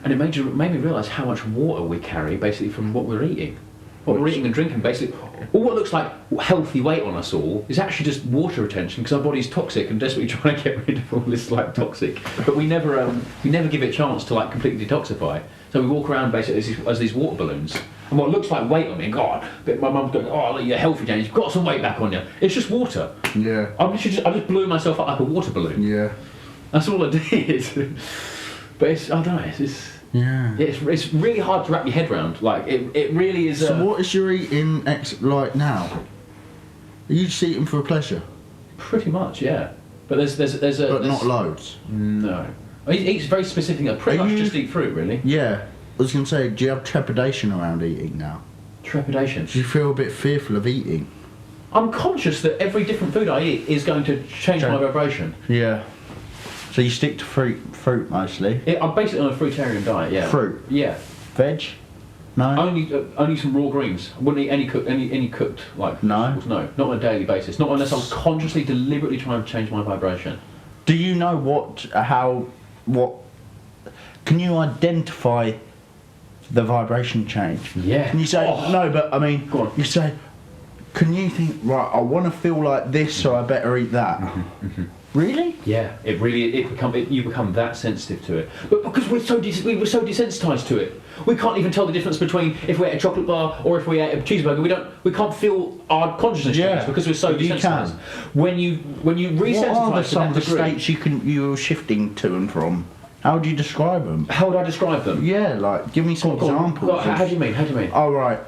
And it made me realise how much water we carry, basically, from what we're eating. What we're eating and drinking, basically. All what looks like healthy weight on us all is actually just water retention, because our body's toxic and desperately trying to get rid of all this toxic. But we never give it a chance to completely detoxify. So we walk around basically as these water balloons. And what looks like weight on me, God, but my mum's going, oh, look, you're healthy, James, you've got some weight back on you. It's just water. Yeah. I just blew myself up like a water balloon. Yeah. That's all I did. But I don't know, it's really hard to wrap your head around. Like, it really is. So what is your eating like now? Are you just eating for pleasure? Pretty much, yeah. But there's not loads? No. He eats very specific. I pretty much just eat fruit, really. Yeah. I was going to say, do you have trepidation around eating now? Trepidation? Do you feel a bit fearful of eating? I'm conscious that every different food I eat is going to change my vibration. Yeah. So you stick to fruit mostly? I'm basically on a fruitarian diet, yeah. Fruit? Yeah. Veg? No? Only some raw greens. I wouldn't eat any cooked, No? vegetables, no. Not on a daily basis. Not unless I'm consciously, deliberately trying to change my vibration. Do you know what... Can you identify the vibration change? Yeah. Can you say... Oh. No, but I mean... Go on. You say... Can you think, right, I want to feel like this, so I better eat that? Really? Yeah, you become that sensitive to it. But because we were so desensitized to it, we can't even tell the difference between if we ate a chocolate bar or if we ate a cheeseburger. We can't feel our consciousness change because we're so desensitized. When you resensitize to that degree, states you're shifting to and from? How would you describe them? How would I describe them? Yeah, like give me some examples. How do you mean? Oh right.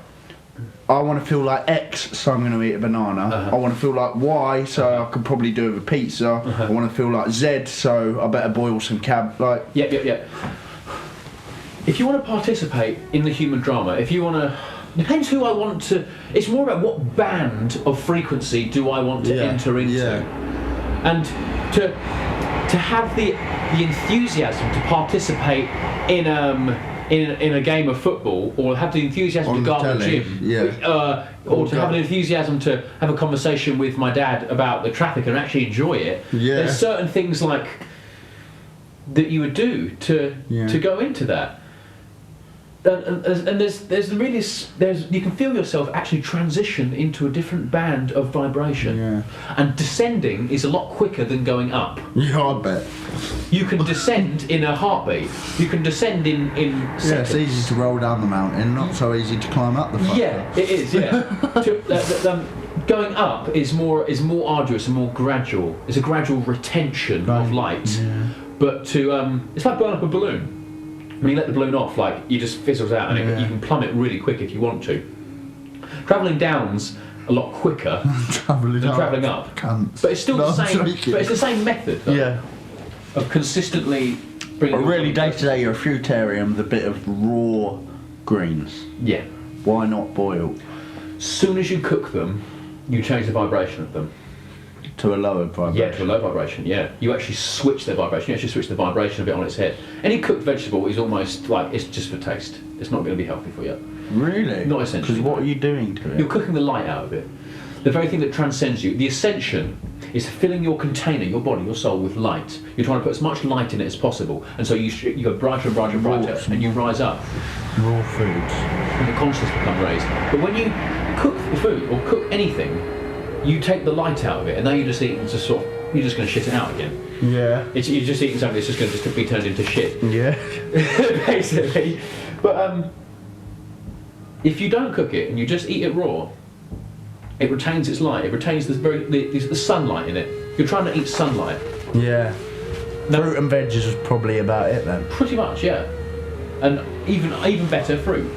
I want to feel like X, so I'm going to eat a banana. I want to feel like Y, so I could probably do it with a pizza. I want to feel like Z, so I better boil some Yep. If you want to participate in the human drama, if you want to... Depends who I want to... It's more about what band of frequency do I want to enter into. Yeah. And to have the enthusiasm to participate in a game of football, or have the enthusiasm to go to the gym, or to have an enthusiasm to have a conversation with my dad about the traffic and actually enjoy it. Yeah. There's certain things like that you would do to go into that. And there's you can feel yourself actually transition into a different band of vibration. Yeah. And descending is a lot quicker than going up. Yeah, I bet. You can descend in a heartbeat. You can descend in seconds. Yeah, it's easy to roll down the mountain, not so easy to climb up the fucker. Yeah, it is, yeah. going up is more arduous and more gradual. It's a gradual retention of light. Yeah. But it's like blowing up a balloon. When you let the balloon off, like, it just fizzles out, and you can plummet really quick if you want to. Travelling down's a lot quicker than travelling up. Cunts. But it's still No, the I'm same. joking. But it's the same method. Though, Yeah. of consistently bringing. But really, day to day, you're a Fruitarian with a bit of raw greens. Yeah. Why not boiled? Soon as you cook them, you change the vibration of them. To a lower vibration. Yeah, to a low vibration. Yeah, you actually switch their vibration. You actually switch the vibration of it on its head. Any cooked vegetable is almost like it's just for taste. It's not going to be healthy for you. Really? Not essentially. Because what are you doing to it? You're cooking the light out of it. The very thing that transcends you. The ascension is filling your container, your body, your soul with light. You're trying to put as much light in it as possible, and so you go brighter and brighter and brighter, and you rise up. Raw foods. And the consciousness become raised. But when you cook the food or cook anything, you take the light out of it, and now you're just eating you're just going to shit it out again. Yeah. You're just eating something that's just going to be turned into shit. Yeah. Basically. But if you don't cook it and you just eat it raw, it retains its light. It retains the sunlight in it. You're trying to eat sunlight. Yeah. Now, Fruit and veg is probably about it then. pretty much, yeah. And even better, fruit.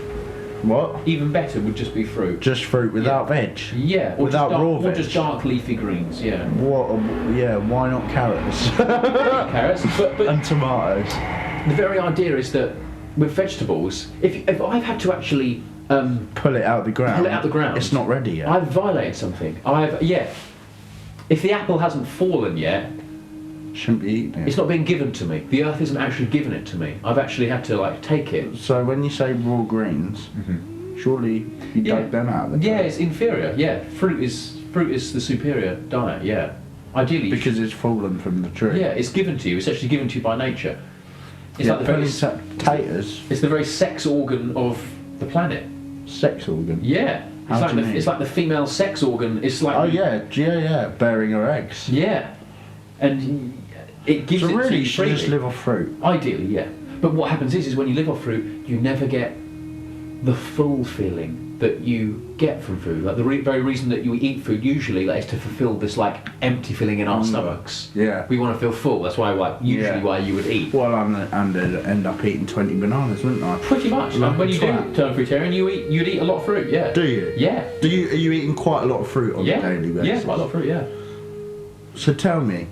What? Even better would just be fruit. Just fruit without veg? Yeah. Or Without just raw or veg? just dark leafy greens. Yeah. What? Yeah, why not carrots? Carrots. But And tomatoes. the very idea is that with vegetables, if I've had to actually Pull it out the ground. pull it out the ground, It's not ready yet. I've violated something. If the apple hasn't fallen yet, Shouldn't be eating it. it's not being given to me. The earth isn't actually giving it to me. I've actually had to take it. So when you say raw greens, surely you Yeah. dug them out of the Yeah, ground. it's inferior. Yeah, fruit is the superior diet. Yeah, ideally. Because it's fallen from the tree. yeah, it's given to you. It's actually given to you by nature. It's Yeah, like the very, potatoes, it's the very sex organ of the planet. sex organ. Yeah, How do you mean? it's like the female sex organ. It's like Oh yeah, bearing her eggs. yeah, and it gives So it to really, you you should just freely. live off fruit. Ideally, yeah. But what happens is when you live off fruit, you never get the full feeling that you get from food. Like the very reason that you eat food usually is to fulfill this empty feeling in our stomachs. Yeah. We want to feel full. That's why usually why you would eat. Well, I'd end up eating 20 bananas, wouldn't I? Pretty much. Like When a you twat. do turn fruitarian, you'd eat a lot of fruit. Yeah. Do you? Yeah. Are you eating quite a lot of fruit on Yeah. a daily basis? Yeah, quite a lot of fruit. Yeah. So tell me,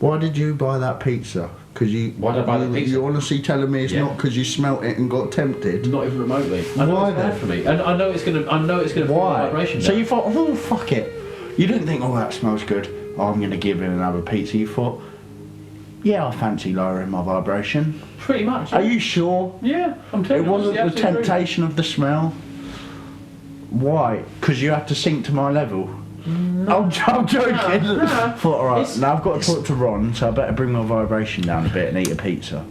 why did you buy that pizza? Because Why did I buy the pizza? You're honestly telling me it's Yeah. not because you smelt it and got tempted. Not even remotely. I know Why it's bad then? for me, and I know it's gonna. Why? Vibration So down. you thought, oh fuck it. You didn't think, oh that smells good. Oh, I'm gonna give it another pizza. You thought, yeah, I fancy lowering my vibration. Pretty much. Are you sure? Yeah, I'm telling It you. wasn't the honestly, absolutely true. temptation of the smell. Why? Because you had to sink to my level. I'm joking. no. Thought, alright, It's- now I've got to talk to Ron, so I better bring my vibration down a bit and eat a pizza.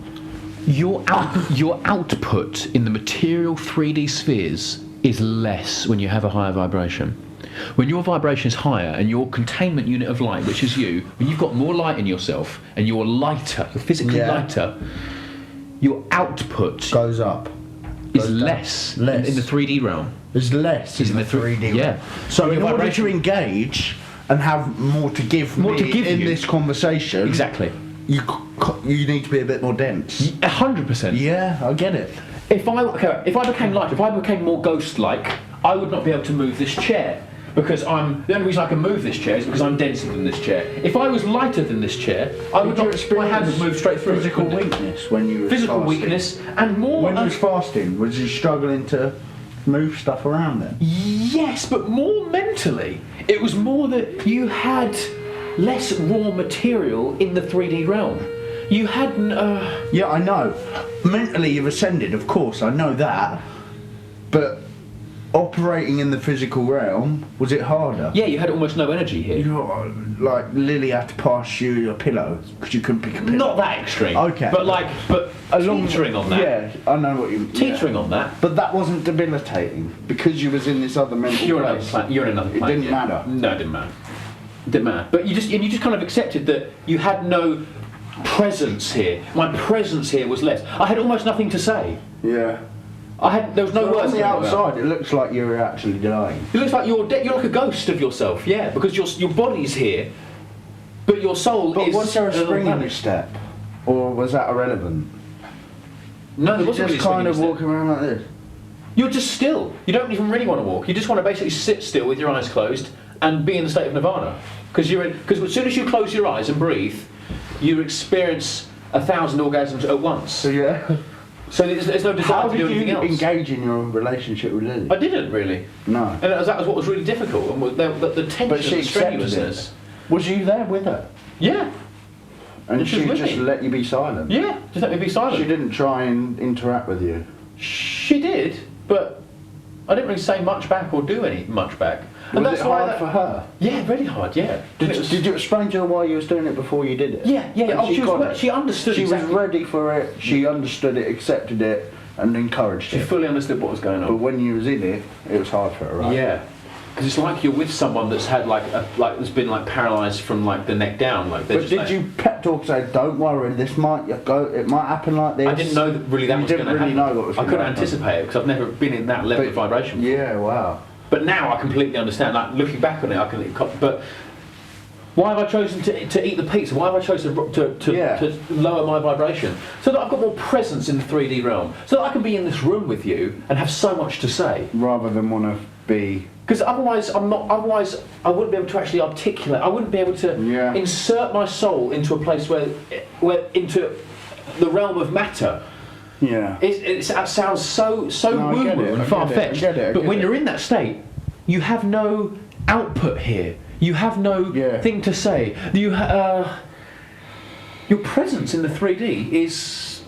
Your output in the material 3D spheres is less when you have a higher vibration. When your vibration is higher and your containment unit of light, which is you, when you've got more light in yourself and you're lighter, you're physically Yeah. lighter, your output Goes up. is goes down. less, Less. in the 3D realm. There's less Is in the 3D. yeah. So Your in order vibration- to engage and have more to give More me to give in you. this conversation, Exactly. you need to be a bit more dense. 100%. Yeah, I get it. If I became lighter, if I became more ghost-like, I would not be able to move this chair. Because the only reason I can move this chair is because I'm denser than this chair. If I was lighter than this chair, my hand would move straight through. Physical it, wouldn't it? weakness when you were Physical fasting. weakness and more. When you was fasting, was you struggling to move stuff around then? Yes, but more mentally. It was more that you had less raw material in the 3D realm. You hadn't. Yeah, I know. Mentally you've ascended, of course, I know that. But operating in the physical realm, was it harder? Yeah, you had almost no energy here. You know, like Lily had to pass you a pillow because you couldn't pick a pillow. Not that extreme. Okay. But teetering on that. Yeah, I know what you. Teetering on that. But that wasn't debilitating because you was in this other mental You're place. in another It plane. didn't matter. No, it didn't matter. It didn't matter. But you just kind of accepted that you had no presence here. My presence here was less. I had almost nothing to say. Yeah. There was no So words on the coming out. outside, it looks like you're actually dying. It looks like you're dead. You're like a ghost of yourself, yeah, because your body's here, but your soul But is. was there a little spring in planet. your step? Or was that irrelevant? No, there You're wasn't just really kind of swinging walking around like this. step. You're just still. You don't even really want to walk. You just want to basically sit still with your eyes closed and be in the state of nirvana. Because as soon as you close your eyes and breathe, you experience 1,000 orgasms at once. So yeah. So there's no desire How to do did anything you else. engage in your relationship with Lily? I didn't really. No. And that was what was really difficult. And the tension But she and the accepted strenuousness. Was you there with her? Yeah. And And she was she with just me. let you be silent? Yeah. Just let me be silent. She didn't try and interact with you? She did, but I didn't really say much back or do much back. And Was that's it why hard for her? Yeah, really hard. Yeah. Did you explain to her why you was doing it before you did it? Yeah, yeah. And Oh, she got was. it? She understood. She exactly. was ready for it, she understood it, accepted it, and encouraged She it. fully understood what was going But on. when you was in it was hard for her, right? Yeah. Because it's like you're with someone that's had that's been like paralysed from like the neck down. Like. But did you pep talk say, don't worry, this might go, it might happen like this? I didn't know that really that You was going didn't to really happen. know what was I gonna couldn't happen. anticipate it because I've never been in that level of vibration. Yeah, wow. But now I completely understand. Like looking back on it, I can. But why have I chosen to eat the pizza? Why have I chosen to lower my vibration? So that I've got more presence in the 3D realm. So that I can be in this room with you and have so much to say. Rather than want to be... Because otherwise, Otherwise, I wouldn't be able to actually articulate. I wouldn't be able to insert my soul into a place where into the realm of matter. Yeah. It sounds so No, I get woo-woo it, and I far-fetched. get it, I But get when it. you're in that state, you have no output here. You have no thing to say. Your presence in the 3D is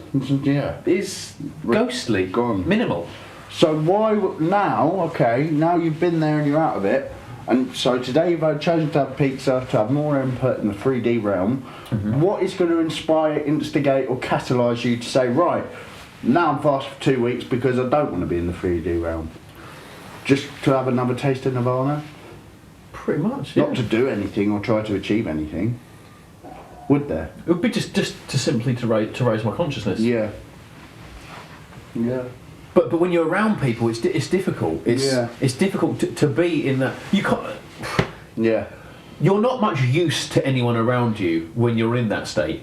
ghostly, Gone. minimal. So why now? Okay, now you've been there and you're out of it, and so today you've chosen to have pizza, to have more input in the 3D realm. Mm-hmm. What is going to inspire, instigate, or catalyse you to say, right, now I'm fast for 2 weeks because I don't want to be in the 3D realm? Just to have another taste of nirvana? Pretty much, yeah. Not to do anything or try to achieve anything. Would there? It would be just to simply to raise my consciousness. Yeah. Yeah. But when you're around people, it's difficult. It's difficult to be in that. You can't. Yeah. You're not much use to anyone around you when you're in that state.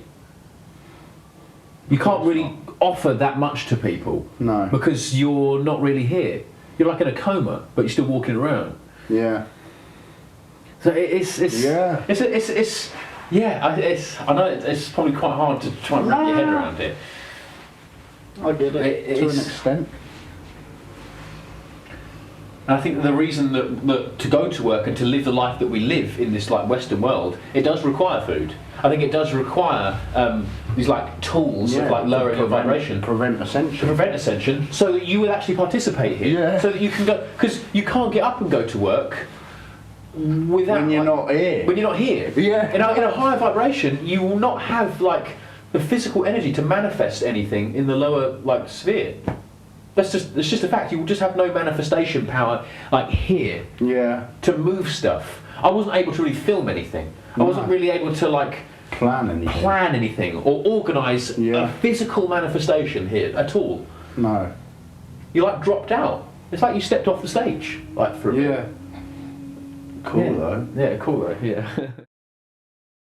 You can't really offer that much to people. No. Because you're not really here. You're like in a coma, but you're still walking around. Yeah. So it's Yeah. I know it's probably quite hard to try and wrap your head around it. I get it to an extent. And I think the reason that to go to work and to live the life that we live in this like Western world, it does require food. I think it does require these like tools of like lowering your vibration. Prevent ascension. To prevent ascension, so that you will actually participate here. Yeah. So that you can go, because you can't get up and go to work without When you're not here. When you're not here. Yeah. In a higher vibration, you will not have like the physical energy to manifest anything in the lower like sphere. It's just a fact. You will just have no manifestation power like here Yeah. to move stuff. I wasn't able to really film anything. I wasn't really able to like Plan anything. or organise Yeah. a physical manifestation here at all. No. You like dropped out. It's like you stepped off the stage like for a bit. Yeah. Cool Yeah. though. Yeah, cool though. Yeah.